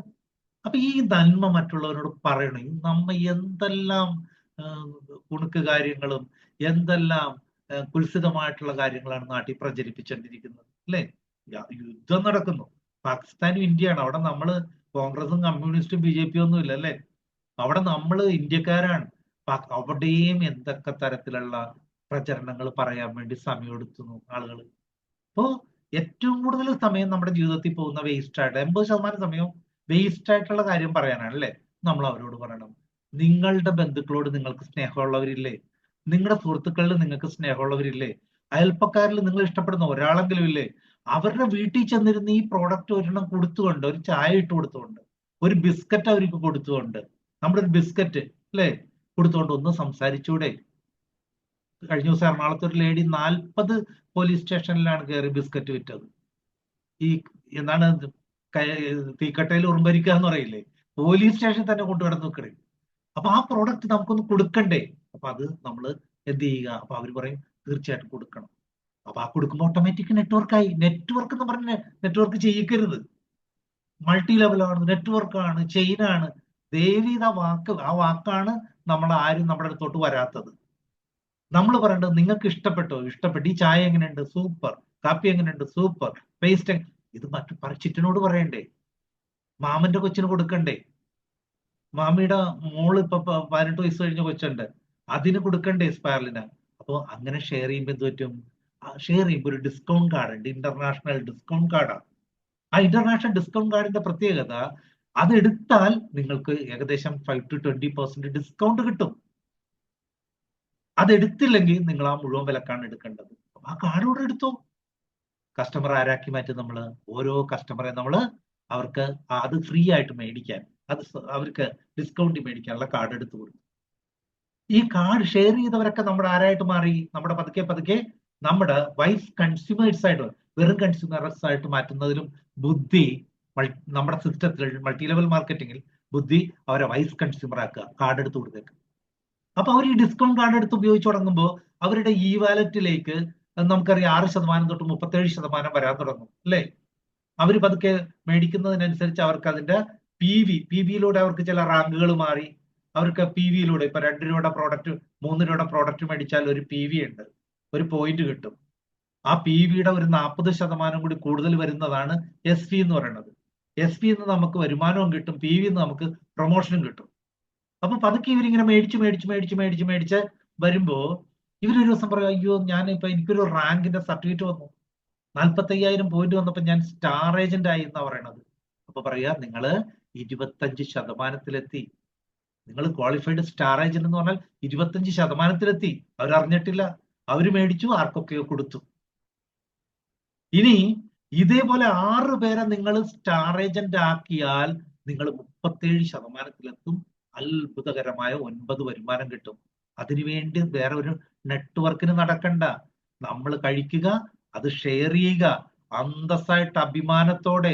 അപ്പൊ ഈ നന്മ മറ്റുള്ളവരോട് പറയണം. നമ്മ എന്തെല്ലാം കുണുക്ക് കാര്യങ്ങളും എന്തെല്ലാം കുൽസിതമായിട്ടുള്ള കാര്യങ്ങളാണ് നാട്ടിൽ പ്രചരിപ്പിച്ചുകൊണ്ടിരിക്കുന്നത്, അല്ലെ? യുദ്ധം നടക്കുന്നു, പാകിസ്ഥാനും ഇന്ത്യയാണ്. അവിടെ നമ്മള് കോൺഗ്രസും കമ്മ്യൂണിസ്റ്റും BJP ഒന്നും ഇല്ല, അല്ലെ? അവിടെ നമ്മൾ ഇന്ത്യക്കാരാണ്. അവിടെയും എന്തൊക്കെ തരത്തിലുള്ള പ്രചരണങ്ങൾ പറയാൻ വേണ്ടി സമയമെടുത്തുന്നു ആളുകൾ. അപ്പോ ഏറ്റവും കൂടുതൽ സമയം നമ്മുടെ ജീവിതത്തിൽ പോകുന്ന വേസ്റ്റ് ആയിട്ട് 80% സമയം വേസ്റ്റ് ആയിട്ടുള്ള കാര്യം പറയാനാണ്, അല്ലെ? നമ്മൾ അവരോട് പറയണം, നിങ്ങളുടെ ബന്ധുക്കളോട് നിങ്ങൾക്ക് സ്നേഹമുള്ളവരില്ലേ? നിങ്ങളുടെ സുഹൃത്തുക്കളിൽ നിങ്ങൾക്ക് സ്നേഹമുള്ളവരില്ലേ? അയൽപ്പക്കാരിൽ നിങ്ങൾ ഇഷ്ടപ്പെടുന്ന ഒരാളെങ്കിലും ഇല്ലേ? അവരുടെ വീട്ടിൽ ചെന്നിരുന്ന് ഈ പ്രോഡക്റ്റ് ഒരെണ്ണം കൊടുത്തുകൊണ്ട്, ഒരു ചായ ഇട്ട് കൊടുത്തുകൊണ്ട്, ഒരു ബിസ്ക്കറ്റ് അവർക്ക് കൊടുത്തുകൊണ്ട്, നമ്മുടെ ഒരു ബിസ്ക്കറ്റ്, അല്ലെ, കൊടുത്തുകൊണ്ട് ഒന്ന് സംസാരിച്ചൂടെ? കഴിഞ്ഞ ദിവസം എറണാകുളത്ത് ഒരു ലേഡി 40 പോലീസ് സ്റ്റേഷനിലാണ് കയറി ബിസ്ക്കറ്റ് വിറ്റത്. ഈ എന്താണ് തീക്കട്ടയിൽ ഉറുമ്പരിക്കുക എന്ന് പറയില്ലേ, പോലീസ് സ്റ്റേഷൻ തന്നെ കൊണ്ടുകിടന്ന് നിൽക്കണേ. അപ്പൊ ആ പ്രോഡക്റ്റ് നമുക്കൊന്ന് കൊടുക്കണ്ടേ? അപ്പൊ അത് നമ്മൾ എന്ത് ചെയ്യുക? അപ്പൊ അവർ പറയും തീർച്ചയായിട്ടും കൊടുക്കണം. അപ്പൊ ആ കൊടുക്കുമ്പോൾ ഓട്ടോമാറ്റിക് നെറ്റ്വർക്കായി. നെറ്റ്വർക്ക് എന്ന് പറഞ്ഞ നെറ്റ്വർക്ക് ചെയ്യിക്കരുത്, മൾട്ടി ലെവലാണ്, നെറ്റ്വർക്കാണ്, ചെയിനാണ്. ദയവീത് ആ വാക്കാണ് നമ്മൾ ആരും നമ്മുടെ അടുത്തോട്ട് വരാത്തത്. നമ്മൾ പറയേണ്ടത് നിങ്ങൾക്ക് ഇഷ്ടപ്പെട്ടോ? ഇഷ്ടപ്പെട്ടു. ഈ ചായ എങ്ങനെയുണ്ട്? സൂപ്പർ. കാപ്പി എങ്ങനെയുണ്ട്? സൂപ്പർ. പേസ്റ്റ് ഇത് ചിറ്റനോട് പറയണ്ടേ? മാമന്റെ കൊച്ചിന് കൊടുക്കണ്ടേ? മാമിയുടെ മോള് ഇപ്പൊ 18 വയസ്സ് കഴിഞ്ഞ കൊച്ചുണ്ട്, അതിന് കൊടുക്കണ്ടേ സ്പൈറലിന്? അപ്പൊ അങ്ങനെ ഷെയർ ചെയ്യുമ്പോൾ എന്ത് പറ്റും? ഷെയർ ചെയ്യുമ്പോൾ ഒരു ഡിസ്കൗണ്ട് കാർഡ് ഉണ്ട്, ഇന്റർനാഷണൽ ഡിസ്കൗണ്ട് കാർഡാണ്. ആ ഇന്റർനാഷണൽ ഡിസ്കൗണ്ട് കാർഡിന്റെ പ്രത്യേകത, അതെടുത്താൽ നിങ്ങൾക്ക് ഏകദേശം 5 to 20% ഡിസ്കൗണ്ട് കിട്ടും. അതെടുത്തില്ലെങ്കിൽ നിങ്ങൾ ആ മുഴുവൻ വിലക്കാണ് എടുക്കേണ്ടത്. ആ കാർഡ് കൂടെ എടുത്തോ. കസ്റ്റമർ ആരാക്കി മാറ്റും നമ്മൾ? ഓരോ കസ്റ്റമറെ നമ്മൾ അവർക്ക് അത് ഫ്രീ ആയിട്ട് മേടിക്കാൻ, അവർക്ക് ഡിസ്കൗണ്ട് മേടിക്കാനുള്ള കാർഡ് എടുത്തു കൊടുക്കും. ഈ കാർഡ് ഷെയർ ചെയ്തവരൊക്കെ നമ്മുടെ ആരായിട്ട് മാറി? നമ്മുടെ പതുക്കെ പതുക്കെ നമ്മുടെ വൈസ് കൺസ്യൂമേഴ്സ് ആയിട്ട്, വെറും കൺസ്യൂമേഴ്സ് ആയിട്ട് മാറ്റുന്നതിലും ബുദ്ധി നമ്മുടെ സിസ്റ്റത്തിൽ, മൾട്ടി ലെവൽ മാർക്കറ്റിംഗിൽ ബുദ്ധി അവരെ വൈസ് കൺസ്യൂമർ ആക്കുക, കാർഡ് എടുത്ത് കൊടുത്തേക്ക്. അപ്പൊ അവർ ഈ ഡിസ്കൗണ്ട് കാർഡ് എടുത്ത് ഉപയോഗിച്ച് തുടങ്ങുമ്പോൾ അവരുടെ ഇ വാലറ്റിലേക്ക് നമുക്കറിയാം 6% തൊട്ട് 37% വരാൻ തുടങ്ങും, അല്ലേ? അവർ പതുക്കെ മേടിക്കുന്നതിനനുസരിച്ച് അവർക്ക് അതിന്റെ പി വിയിലൂടെ അവർക്ക് ചില റാങ്കുകൾ മാറി. അവർക്ക് പി വിയിലൂടെ ഇപ്പൊ 2 രൂപയുടെ പ്രോഡക്റ്റ് 3 രൂപയുടെ പ്രോഡക്റ്റ് മേടിച്ചാൽ ഒരു പി വി ഉണ്ട്, ഒരു പോയിന്റ് കിട്ടും. ആ പി വിയുടെ ഒരു 40% കൂടി കൂടുതൽ വരുന്നതാണ് എസ് പി എന്ന് പറയുന്നത്. എസ് പി എന്ന് നമുക്ക് വരുമാനവും കിട്ടും, പി വി എന്ന് നമുക്ക് പ്രൊമോഷനും കിട്ടും. അപ്പൊ പതുക്കെ ഇവരിങ്ങനെ മേടിച്ച് വരുമ്പോ ഇവരൊരു ദിവസം പറയും, അയ്യോ എനിക്കൊരു റാങ്കിന്റെ സർട്ടിഫിക്കറ്റ് വന്നു, 45,000 പോയിന്റ് വന്നപ്പോ ഞാൻ സ്റ്റാർ ഏജന്റ് ആയി എന്നാ പറയണത്. അപ്പൊ പറയാ, നിങ്ങള് 25%. നിങ്ങൾ ക്വാളിഫൈഡ് സ്റ്റാർ ഏജന്റ് എന്ന് പറഞ്ഞാൽ 25%. അവരറിഞ്ഞിട്ടില്ല, അവര് മേടിച്ചു, ആർക്കൊക്കെയോ കൊടുത്തു. ഇനി ഇതേപോലെ 6 പേരെ നിങ്ങൾ സ്റ്റാർ ഏജന്റ് ആക്കിയാൽ നിങ്ങൾ 37%. അത്ഭുതകരമായ 9 വരുമാനം കിട്ടും. അതിനുവേണ്ടി വേറെ ഒരു നെറ്റ്വർക്കിന് നടക്കണ്ട. നമ്മൾ കഴിക്കുക, അത് ഷെയർ ചെയ്യുക, അന്തസ്സായിട്ട് അഭിമാനത്തോടെ.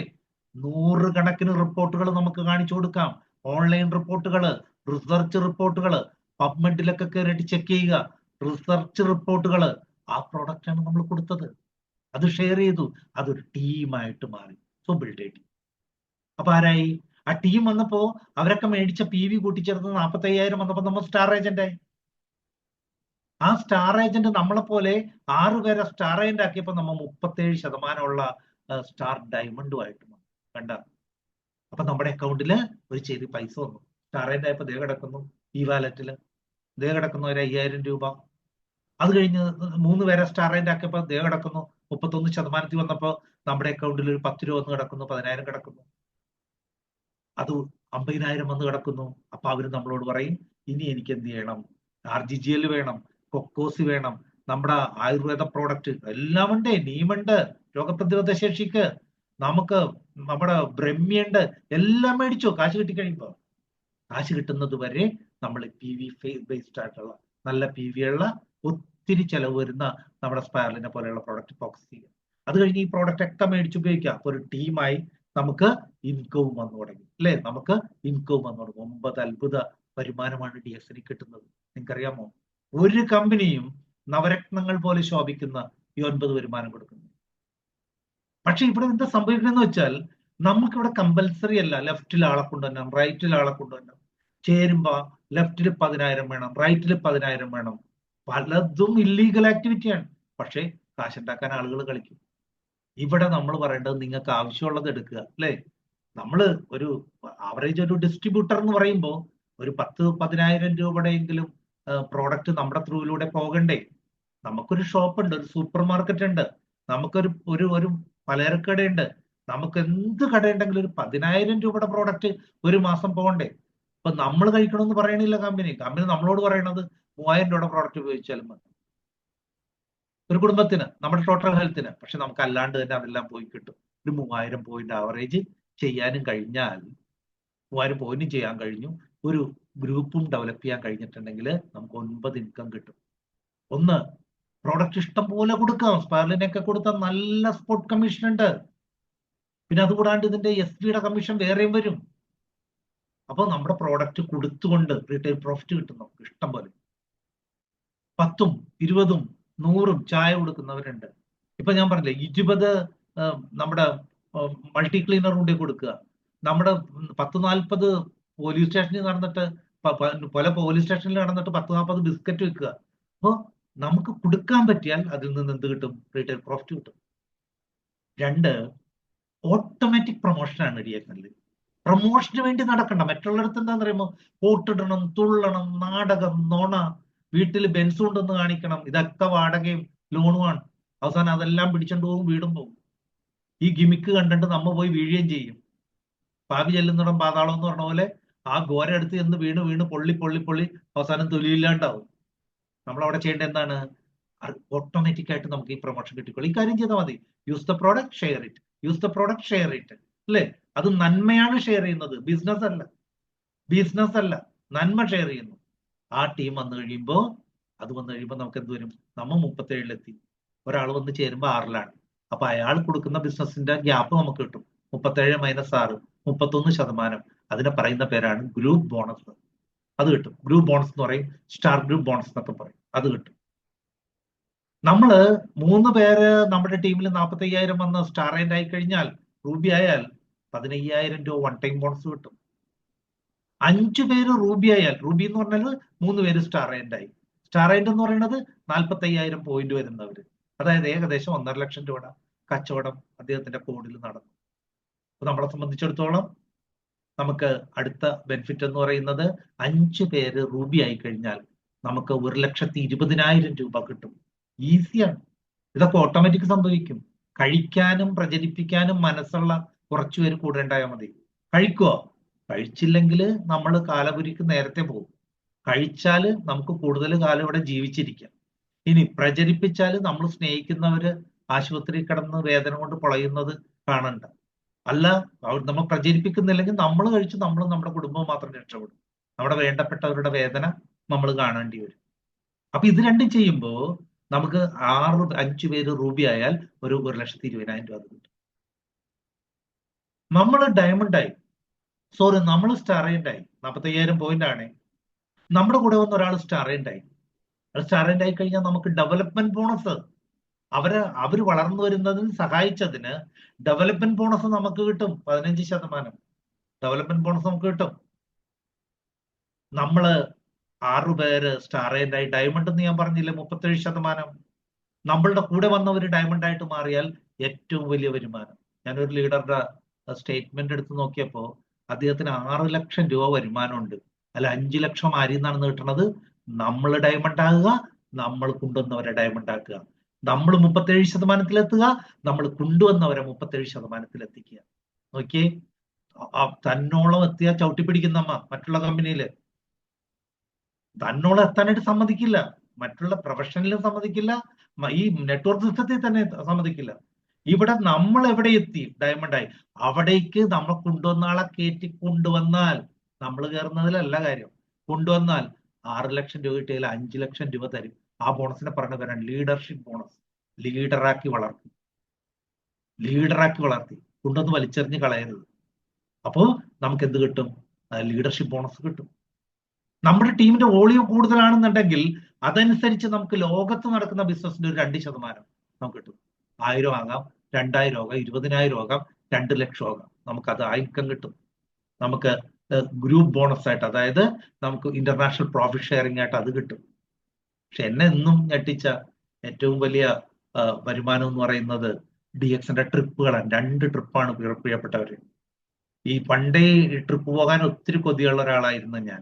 100 കണക്കിന് റിപ്പോർട്ടുകൾ നമുക്ക് കാണിച്ചു കൊടുക്കാം. ഓൺലൈൻ റിപ്പോർട്ടുകൾ, റിസർച്ച് റിപ്പോർട്ടുകൾ, പബ്മെഡിലൊക്കെ കയറിയിട്ട് ചെക്ക് ചെയ്യുക. റിസർച്ച് റിപ്പോർട്ടുകൾ, ആ പ്രോഡക്റ്റാണ് നമ്മൾ കൊടുത്തത്, അത് ഷെയർ ചെയ്തു, അതൊരു ടീമായിട്ട് മാറി. So build A team. അപ്പൊ ആരായി? ആ ടീം വന്നപ്പോ അവരൊക്കെ മേടിച്ച പി വി കൂട്ടിച്ചേർത്ത് 45,000 വന്നപ്പോ നമ്മൾ സ്റ്റാർ ഏജന്റ് ആയി. ആ സ്റ്റാർ ഏജന്റ് നമ്മളെ പോലെ 6 പേരെ സ്റ്റാർ ഏജന്റ് ആക്കിയപ്പോ നമ്മൾ 37% സ്റ്റാർ ഡയമണ്ടുമായിട്ട് മാറി. കണ്ട? അപ്പൊ നമ്മുടെ അക്കൗണ്ടില് ഒരു ചെറിയ പൈസ വന്നു. സ്റ്റാർ ഏജന്റ് ആയപ്പോ ദേ കിടക്കുന്നു ഈ വാലറ്റില്, ദേ കിടക്കുന്നു ഒരു 5,000 രൂപ. അത് കഴിഞ്ഞ് 3 പേരെ സ്റ്റാർ ഏജന്റ് ആക്കിയപ്പോ ദേ കിടക്കുന്നു 31% വന്നപ്പോ നമ്മുടെ അക്കൗണ്ടിൽ ഒരു 10 രൂപ വന്ന് കിടക്കുന്നു, 10,000 കിടക്കുന്നു. അത് 50,000 വന്ന് കിടക്കുന്നു. അപ്പൊ അവര് നമ്മളോട് പറയും, ഇനി എനിക്ക് എന്ത് ചെയ്യണം? RGGL വേണം, കൊക്കോസി വേണം, നമ്മുടെ ആയുർവേദ പ്രോഡക്റ്റ് എല്ലാം ഉണ്ട്, നീമുണ്ട്, രോഗപ്രതിരോധ ശേഷിക്ക്, നമുക്ക് നമ്മുടെ ബ്രഹ്മിയുണ്ട്, എല്ലാം മേടിച്ചോ. കാശ് കിട്ടിക്കഴിയുമ്പോ, കാശ് കിട്ടുന്നത് വരെ നമ്മൾ പി വി ബേസ്ഡ് ആയിട്ടുള്ള നല്ല പി വി ഉള്ള ഒത്തിരി ചെലവ് വരുന്ന നമ്മുടെ സ്പൈറലിനെ പോലെയുള്ള പ്രോഡക്റ്റ് ഫോക്കസ് ചെയ്യുക. അത് കഴിഞ്ഞ് ഈ പ്രോഡക്റ്റ് ഒക്കെ മേടിച്ച് ഉപയോഗിക്കുക. അപ്പൊ ഒരു ടീമായി നമുക്ക് ഇൻകവും വന്നു തുടങ്ങി, അല്ലെ? നമുക്ക് ഇൻകവും വന്നു തുടങ്ങും. 9 അത്ഭുത വരുമാനമാണ് DSNI കിട്ടുന്നത്. നിങ്ങൾക്കറിയാമോ? ഒരു കമ്പനിയും നവരത്നങ്ങൾ പോലെ ശോഭിക്കുന്ന ഈ 9 വരുമാനം കൊടുക്കുന്നു. പക്ഷെ ഇവിടെ എന്താ സംഭവിക്കണമെന്ന് വെച്ചാൽ, നമുക്കിവിടെ കമ്പൽസറി അല്ല ലെഫ്റ്റിൽ ആളെ കൊണ്ടുവരണം, റൈറ്റിൽ ആളെ കൊണ്ടുവരണം. ചേരുമ്പോ ലെഫ്റ്റിൽ 10,000 വേണം, റൈറ്റിൽ 10,000 വേണം. പലതും ഇല്ലീഗൽ ആക്ടിവിറ്റിയാണ്. പക്ഷെ കാശുണ്ടാക്കാൻ ആളുകൾ കളിക്കും. ഇവിടെ നമ്മൾ പറയേണ്ടത്, നിങ്ങൾക്ക് ആവശ്യമുള്ളത് എടുക്കുക, അല്ലെ? നമ്മള് ഒരു ആവറേജ് ഒരു ഡിസ്ട്രിബ്യൂട്ടർ എന്ന് പറയുമ്പോൾ ഒരു 10,000-10,000 രൂപയുടെയെങ്കിലും പ്രോഡക്റ്റ് നമ്മുടെ ത്രൂവിലൂടെ പോകണ്ടേ? നമുക്കൊരു ഷോപ്പ് ഉണ്ട്, ഒരു സൂപ്പർ മാർക്കറ്റ് ഉണ്ട്, നമുക്കൊരു ഒരു ഒരു പലചരക്കടയുണ്ട്, നമുക്ക് എന്ത് കടയുണ്ടെങ്കിലും ഒരു 10,000 രൂപയുടെ പ്രോഡക്റ്റ് ഒരു മാസം പോകണ്ടേ? അപ്പൊ നമ്മൾ കഴിക്കണമെന്ന് പറയണില്ല കമ്പനി നമ്മളോട് പറയണത് 3,000 രൂപയുടെ പ്രോഡക്റ്റ് ഉപയോഗിച്ചാലും മതി ഒരു കുടുംബത്തിന്, നമ്മുടെ ടോട്ടൽ ഹെൽത്തിന്. പക്ഷെ നമുക്ക് അല്ലാണ്ട് തന്നെ അതെല്ലാം പോയി കിട്ടും. ഒരു 3,000 പോയിന്റ് ആവറേജ് ചെയ്യാനും കഴിഞ്ഞാൽ, 3,000 പോയിന്റും ചെയ്യാൻ കഴിഞ്ഞു, ഒരു ഗ്രൂപ്പും ഡെവലപ്പ് ചെയ്യാൻ കഴിഞ്ഞിട്ടുണ്ടെങ്കിൽ നമുക്ക് 9 ഇൻകം കിട്ടും. ഒന്ന്, പ്രോഡക്റ്റ് ഇഷ്ടം പോലെ കൊടുക്കാം. സ്പൈറലിനൊക്കെ കൊടുത്താൽ നല്ല സ്പോട്ട് കമ്മീഷൻ ഉണ്ട്. പിന്നെ അതുകൂടാണ്ട് ഇതിന്റെ SPയുടെ കമ്മീഷൻ വേറെയും വരും. അപ്പൊ നമ്മുടെ പ്രോഡക്റ്റ് കൊടുത്തുകൊണ്ട് റീറ്റെയിൽ പ്രോഫിറ്റ് കിട്ടും നമുക്ക് ഇഷ്ടം പോലെ. 10ഉം 20ഉം 100ഉം ചായ കൊടുക്കുന്നവരുണ്ട്. ഇപ്പൊ ഞാൻ പറഞ്ഞില്ലേ, 20 നമ്മുടെ മൾട്ടി ക്ലീനർ കൊണ്ടേ കൊടുക്കുക. നമ്മുടെ 10-40 പോലീസ് സ്റ്റേഷനിൽ നടന്നിട്ട് പല പോലീസ് സ്റ്റേഷനിൽ നടന്നിട്ട് 10-40 ബിസ്ക്കറ്റ് വെക്കുക. അപ്പോൾ നമുക്ക് കൊടുക്കാൻ പറ്റിയാൽ അതിൽ നിന്ന് എന്ത് കിട്ടും? റീറ്റെയിൽ പ്രോഫിറ്റ് കിട്ടും. 2, ഓട്ടോമാറ്റിക് പ്രൊമോഷനാണ് DXNൽ. പ്രൊമോഷന് വേണ്ടി നടക്കണ്ട. മറ്റുള്ളിടത്ത് എന്താന്ന് പറയുമ്പോൾ കോട്ടിടണം, തുള്ളണം, നാടകം, നോണ, വീട്ടിൽ ബെൻസ് കൊണ്ടൊന്ന് കാണിക്കണം, ഇതൊക്കെ വാടകയും ലോണുമാണ്. അവസാനം അതെല്ലാം പിടിച്ചോണ്ട് പോകും, വീടും പോകും. ഈ ഗിമിക്ക് കണ്ടിട്ട് നമ്മ പോയി വീഴുകയും ചെയ്യും. പാവി ചെല്ലുന്നിടം പാതാളം എന്ന് പറഞ്ഞ പോലെ ആ ഘോര അടുത്ത് ചെന്ന് വീണ് വീണ് പൊള്ളി പൊള്ളി പൊള്ളി അവസാനം തൊലിയില്ലാണ്ടാവും. നമ്മളവിടെ ചെയ്യേണ്ട എന്താണ്? ഓട്ടോമാറ്റിക് ആയിട്ട് നമുക്ക് ഈ പ്രൊമോഷൻ കിട്ടിക്കോളും. ഈ കാര്യം ചെയ്താൽ മതി. Use the product, share it. Use the product, share it. അല്ലേ? അത് നന്മയാണ് ഷെയർ ചെയ്യുന്നത്, ബിസിനസ് അല്ല. ബിസിനസ് അല്ല, നന്മ ഷെയർ ചെയ്യുന്നു. ആ ടീം വന്നു കഴിയുമ്പോൾ നമുക്ക് എന്ത് വരും? നമ്മ 37-ലെത്തി. ഒരാൾ വന്ന് ചേരുമ്പോൾ 6-ലാണ്. അപ്പൊ അയാൾ കൊടുക്കുന്ന ബിസിനസിന്റെ ഗ്യാപ്പ് നമുക്ക് കിട്ടും. 37 - 6, 31%. അതിനെ പറയുന്ന പേരാണ് ഗ്രൂപ്പ് ബോണസ്. അത് കിട്ടും. ഗ്രൂപ്പ് ബോണസ് എന്ന് പറയും, സ്റ്റാർ ഗ്രൂപ്പ് ബോണസ് എന്നൊക്കെ പറയും. അത് കിട്ടും. നമ്മള് 3 പേര് നമ്മുടെ ടീമിൽ 45,000 വന്ന് സ്റ്റാർ ആൻഡ് ആയി കഴിഞ്ഞാൽ, റൂബി ആയാൽ 15,000 രൂപ വൺ ടൈം ബോണസ് കിട്ടും. 5 പേര് റൂബി ആയാൽ, റൂബി എന്ന് പറഞ്ഞാൽ 3 പേര് സ്റ്റാർ ആൻഡ് ആയി. സ്റ്റാർ ആൻഡ് എന്ന് പറയുന്നത് 45,000 പോയിന്റ് വരുന്നവര്. അതായത് ഏകദേശം 1.5 ലക്ഷം രൂപയുടെ കച്ചവടം അദ്ദേഹത്തിന്റെ കോഡിൽ നടന്നു. അപ്പൊ നമ്മളെ സംബന്ധിച്ചിടത്തോളം നമുക്ക് അടുത്ത ബെനിഫിറ്റ് എന്ന് പറയുന്നത് 5 പേര് റൂബി ആയി കഴിഞ്ഞാൽ നമുക്ക് 1,20,000 രൂപ കിട്ടും. ഈസിയാണ്. ഇതൊക്കെ ഓട്ടോമാറ്റിക് സംഭവിക്കും. കഴിക്കാനും പ്രചരിപ്പിക്കാനും മനസ്സുള്ള കുറച്ചുപേര് കൂടെ ഉണ്ടായാൽ മതി. കഴിക്കുവോ? കഴിച്ചില്ലെങ്കിൽ നമ്മൾ കാലപുരിക്ക് നേരത്തെ പോകും. കഴിച്ചാൽ നമുക്ക് കൂടുതൽ കാലം ഇവിടെ ജീവിച്ചിരിക്കാം. ഇനി പ്രചരിപ്പിച്ചാൽ നമ്മൾ സ്നേഹിക്കുന്നവര് ആശുപത്രി കിടന്ന് വേദന കൊണ്ട് പൊളയുന്നത് കാണണ്ട. അല്ല, നമ്മൾ പ്രചരിപ്പിക്കുന്നില്ലെങ്കിൽ നമ്മൾ കഴിച്ച് നമ്മൾ നമ്മുടെ കുടുംബം മാത്രം രക്ഷപ്പെടും. നമ്മുടെ വേണ്ടപ്പെട്ടവരുടെ വേദന നമ്മൾ കാണേണ്ടി വരും. അപ്പൊ ഇത് രണ്ടും ചെയ്യുമ്പോൾ നമുക്ക് 5 പേര് റൂബി ആയാൽ ഒരു 1,20,000 രൂപ കിട്ടും. നമ്മൾ ഡയമണ്ട് ആയി, നമ്മൾ സ്റ്റാർ ആയി 45,000 പോയിന്റ് ആണ്. നമ്മുടെ കൂടെ വന്ന ഒരാൾ സ്റ്റാർ ആയി. സ്റ്റാർ ആയി കഴിഞ്ഞാൽ നമുക്ക് ഡെവലപ്മെന്റ് ബോണസ്, അവര് വളർന്നു വരുന്നതിന് സഹായിച്ചതിന് ഡെവലപ്മെന്റ് ബോണസ് നമുക്ക് കിട്ടും. 15% ഡെവലപ്മെന്റ് ബോണസ് നമുക്ക് കിട്ടും. നമ്മള് 6 പേര് സ്റ്റാർ ആയി ഡയമണ്ട് എന്ന് ഞാൻ പറഞ്ഞില്ലേ, 37%. നമ്മളുടെ കൂടെ വന്നവര് ഡയമണ്ട് ആയിട്ട് മാറിയാൽ ഏറ്റവും വലിയ വരുമാനം. ഞാനൊരു ലീഡറുടെ സ്റ്റേറ്റ്മെന്റ് എടുത്ത് നോക്കിയപ്പോ അദ്ദേഹത്തിന് 6 ലക്ഷം രൂപ വരുമാനമുണ്ട്. അല്ല 5 ലക്ഷം ആരിൽ നിന്നാണ് കിട്ടുന്നത്? നമ്മൾ ഡയമണ്ട് ആകുക, നമ്മൾ കൊണ്ടുവന്നവരെ ഡയമണ്ട് ആക്കുക. നമ്മൾ 37%-ലെത്തുക, നമ്മൾ കൊണ്ടുവന്നവരെ 37%-ൽ എത്തിക്കുക. നോക്കിയേ, തന്നോളം എത്തിയാൽ ചവിട്ടിപ്പിടിക്കുന്നമ്മ മറ്റുള്ള കമ്പനിയില്. തന്നോളം എത്താനായിട്ട് സമ്മതിക്കില്ല, മറ്റുള്ള പ്രൊഫഷനിലും സമ്മതിക്കില്ല, ഈ നെറ്റ്വർക്ക് സിസ്റ്റത്തിൽ തന്നെ സമ്മതിക്കില്ല. ഇവിടെ നമ്മൾ എവിടെ എത്തി? ഡയമണ്ട് ആയി. അവിടേക്ക് നമ്മൾ കൊണ്ടുവന്ന ആളെ കയറ്റി കൊണ്ടുവന്നാൽ, നമ്മൾ കയറുന്നതിലല്ല കാര്യം, കൊണ്ടുവന്നാൽ 6 ലക്ഷം രൂപ കിട്ടിയാൽ 5 ലക്ഷം രൂപ തരും. ആ ബോണസിനെ പറഞ്ഞ പേരാണ് ലീഡർഷിപ്പ് ബോണസ്. ലീഡറാക്കി വളർത്തി കൊണ്ടുവന്ന് വലിച്ചെറിഞ്ഞ് കളയരുത്. അപ്പോ നമുക്ക് എന്ത് കിട്ടും? ലീഡർഷിപ്പ് ബോണസ് കിട്ടും. നമ്മുടെ ടീമിന്റെ വോളിയം കൂടുതലാണെന്നുണ്ടെങ്കിൽ അതനുസരിച്ച് നമുക്ക് ലോകത്ത് നടക്കുന്ന ബിസിനസിന്റെ ഒരു 2% നമുക്ക് കിട്ടും. 1000 ആകാം, 2000 ആകാം, 20,000 ആകാം, 2 ലക്ഷം ആകാം. നമുക്കത് ഇൻകം കിട്ടും. നമുക്ക് ഗ്രൂപ്പ് ബോണസ് ആയിട്ട്, അതായത് നമുക്ക് ഇന്റർനാഷണൽ പ്രോഫിറ്റ് ഷെയറിംഗ് ആയിട്ട് അത് കിട്ടും. പക്ഷെ എന്നെ എന്നും ഞെട്ടിച്ച ഏറ്റവും വലിയ വരുമാനം എന്ന് പറയുന്നത് DXന്റെ ട്രിപ്പുകളാണ്. 2 ട്രിപ്പാണ് പ്രിയപ്പെട്ടവര്. ഈ പണ്ടേ ട്രിപ്പ് പോകാൻ ഒത്തിരി കൊതിയുള്ള ഒരാളായിരുന്നു ഞാൻ.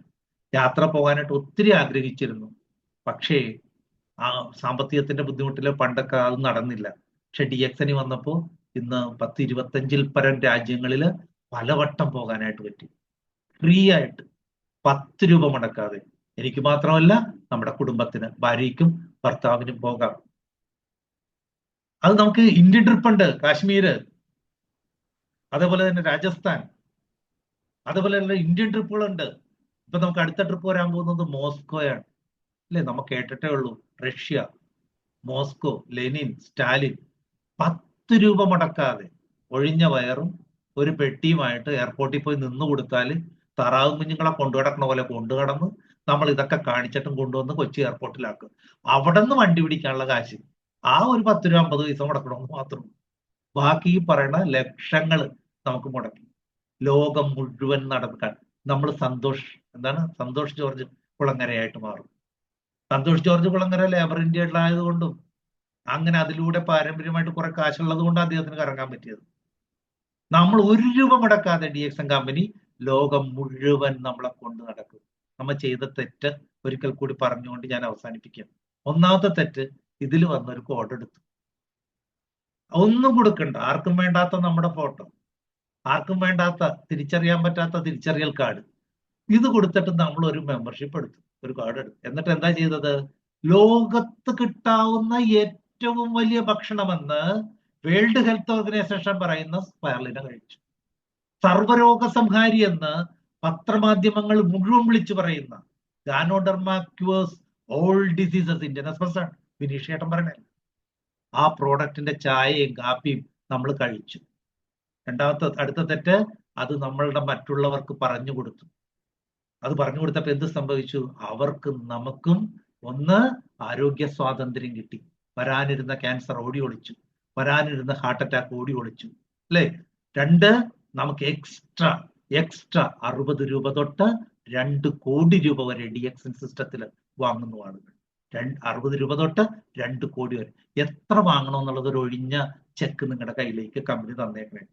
യാത്ര പോകാനായിട്ട് ഒത്തിരി ആഗ്രഹിച്ചിരുന്നു. പക്ഷേ ആ സാമ്പത്തികത്തിന്റെ ബുദ്ധിമുട്ടില് പണ്ടൊക്കെ അത് നടന്നില്ല. പക്ഷെ DXN വന്നപ്പോ ഇന്ന് 10-25-ൽ പരം രാജ്യങ്ങളില് പലവട്ടം പോകാനായിട്ട് പറ്റി. ഫ്രീ ആയിട്ട് 10 രൂപ മുടക്കാതെ. എനിക്ക് മാത്രമല്ല, നമ്മുടെ കുടുംബത്തിന്, ഭാര്യയ്ക്കും ഭർത്താവിനും പോകാം. അത് നമുക്ക് ഇന്ത്യൻ ട്രിപ്പ് ഉണ്ട്, കാശ്മീര്, അതേപോലെ തന്നെ രാജസ്ഥാൻ, അതേപോലെ തന്നെ ഇന്ത്യൻ ട്രിപ്പുകളുണ്ട്. ഇപ്പൊ നമുക്ക് അടുത്ത ട്രിപ്പ് വരാൻ പോകുന്നത് മോസ്കോയാണ്. അല്ലെ, നമുക്ക് കേട്ടിട്ടേ ഉള്ളൂ. Russia, Moscow, Lenin, Stalin. 10 രൂപ മുടക്കാതെ ഒഴിഞ്ഞ വയറും ഒരു പെട്ടിയുമായിട്ട് എയർപോർട്ടിൽ പോയി നിന്ന് കൊടുത്താൽ താറാവ് കുഞ്ഞുങ്ങളെ കൊണ്ടുകിടക്കണ പോലെ കൊണ്ടുകിടന്ന് നമ്മൾ ഇതൊക്കെ കാണിച്ചിട്ടും കൊണ്ടുവന്ന് കൊച്ചി എയർപോർട്ടിലാക്കും. അവിടെ നിന്ന് വണ്ടി പിടിക്കാനുള്ള കാശ് ആ ഒരു 10 രൂപ 50 പൈസ മുടക്കണമെന്ന് മാത്രം. ബാക്കി ഈ പറയുന്ന ലക്ഷങ്ങൾ നമുക്ക് മുടക്കി ലോകം മുഴുവൻ നടക്കാൻ നമ്മൾ സന്തോഷ് ജോർജ് കുളങ്ങരയായിട്ട് മാറും. സന്തോഷ് ജോർജ് കുളങ്ങര ലേബർ ഇന്ത്യയിലായതുകൊണ്ടും അങ്ങനെ അതിലൂടെ പാരമ്പര്യമായിട്ട് കുറെ കാശുള്ളത് കൊണ്ട് അദ്ദേഹത്തിന് കറങ്ങാൻ പറ്റിയത്. നമ്മൾ 1 രൂപ മുടക്കാതെ DXN കമ്പനി ലോകം മുഴുവൻ നമ്മളെ കൊണ്ട് നടക്കും. നമ്മൾ ചെയ്ത തെറ്റ് ഒരിക്കൽ കൂടി പറഞ്ഞുകൊണ്ട് ഞാൻ അവസാനിപ്പിക്കാം. ഒന്നാമത്തെ തെറ്റ്, ഇതിൽ വന്നൊരു കോഡ് എടുത്തു. ഒന്നും കൊടുക്കണ്ട, ആർക്കും വേണ്ടാത്ത നമ്മുടെ ഫോട്ടോ, ആർക്കും വേണ്ടാത്ത തിരിച്ചറിയാൻ പറ്റാത്ത തിരിച്ചറിയൽ കാർഡ്, ഇത് കൊടുത്തിട്ട് നമ്മൾ ഒരു മെമ്പർഷിപ്പ് എടുത്തു, ഒരു കാർഡ് എടുത്തു. എന്നിട്ട് എന്താ ചെയ്തത്? ലോകത്ത് കിട്ടാവുന്ന ഏറ്റവും വലിയ ഭക്ഷണമെന്ന് വേൾഡ് ഹെൽത്ത് ഓർഗനൈസേഷൻ പറയുന്ന സ്പൈർലിന കഴിച്ചു. സർവരോഗ സംഹാരി എന്ന് പത്രമാധ്യമങ്ങൾ മുഴുവൻ വിളിച്ചു പറയുന്ന ganoderma cures all diseases Indian Express ആണ്, വിനീഷ് ഏട്ടൻ പറയണേ. ആ പ്രോഡക്റ്റിന്റെ ചായയും കാപ്പിയും നമ്മൾ കഴിച്ചു. അടുത്ത തെറ്റ്, അത് നമ്മളുടെ മറ്റുള്ളവർക്ക് പറഞ്ഞു കൊടുത്തു. അത് പറഞ്ഞു കൊടുത്തപ്പോൾ എന്ത് സംഭവിച്ചു? അവർക്കും നമുക്കും ഒന്ന്, ആരോഗ്യ സ്വാതന്ത്ര്യം കിട്ടി. വരാനിരുന്ന ക്യാൻസർ ഓടി ഒളിച്ചു, വരാനിരുന്ന ഹാർട്ട് അറ്റാക്ക് ഓടി ഒളിച്ചു, അല്ലേ? 2, നമുക്ക് എക്സ്ട്രാ 60 രൂപ തൊട്ട് 2 കോടി രൂപ വരെ DXN സിസ്റ്റത്തിൽ വാങ്ങുന്നു ആളുകൾ. 60 രൂപ തൊട്ട് 2 കോടി വരെ. എത്ര വാങ്ങണമെന്നുള്ളത് ഒരു ഒഴിഞ്ഞ ചെക്ക് നിങ്ങളുടെ കയ്യിലേക്ക് കമ്പനി തന്നേക്കണേ.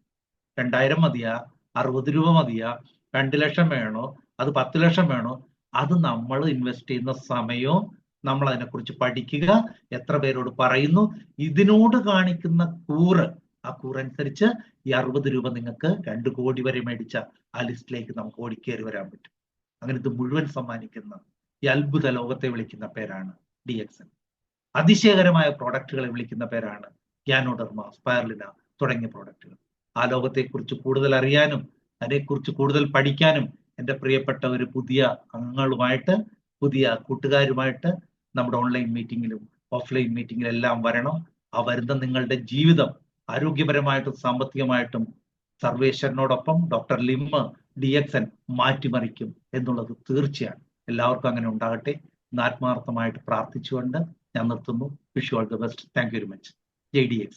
2000 മതിയാ? 60 രൂപ മതിയാ? 2 ലക്ഷം വേണോ? അത് 10 ലക്ഷം വേണോ? അത് നമ്മൾ ഇൻവെസ്റ്റ് ചെയ്യുന്ന സമയവും നമ്മൾ അതിനെക്കുറിച്ച് പഠിക്കുക, എത്ര പേരോട് പറയുന്നു, ഇതിനോട് കാണിക്കുന്ന ആ കൂറനുസരിച്ച് ഈ 60 രൂപ നിങ്ങൾക്ക് 2 കോടി വരെ മേടിച്ച ആ ലിസ്റ്റിലേക്ക് നമുക്ക് ഓടിക്കേറി വരാൻ പറ്റും. അങ്ങനെ ഇത് മുഴുവൻ സമ്മാനിക്കുന്ന ഈ അത്ഭുത ലോകത്തെ വിളിക്കുന്ന പേരാണ് DXN. അതിശയകരമായ പ്രോഡക്റ്റുകളെ വിളിക്കുന്ന പേരാണ് ഗ്യാനോഡെർമ, സ്പൈർലിന തുടങ്ങിയ പ്രോഡക്റ്റുകൾ. ആ ലോകത്തെക്കുറിച്ച് കൂടുതൽ അറിയാനും അതിനെക്കുറിച്ച് കൂടുതൽ പഠിക്കാനും എൻ്റെ പ്രിയപ്പെട്ട ഒരു പുതിയ അംഗങ്ങളുമായിട്ട്, പുതിയ കൂട്ടുകാരുമായിട്ട് നമ്മുടെ ഓൺലൈൻ മീറ്റിങ്ങിലും ഓഫ്ലൈൻ മീറ്റിങ്ങിലും എല്ലാം വരണം. ആ വരുന്ന നിങ്ങളുടെ ജീവിതം ആരോഗ്യപരമായിട്ടും സാമ്പത്തികമായിട്ടും സർവേശ്വരനോടൊപ്പം ഡോക്ടർ ലിം DXN മാറ്റിമറിക്കും എന്നുള്ളത് തീർച്ചയാണ്. എല്ലാവർക്കും അങ്ങനെ ഉണ്ടാകട്ടെ എന്ന് ആത്മാർത്ഥമായിട്ട് പ്രാർത്ഥിച്ചുകൊണ്ട് ഞാൻ നിർത്തുന്നു. Wish you all the best. Thank you very much. ജയ് DXN.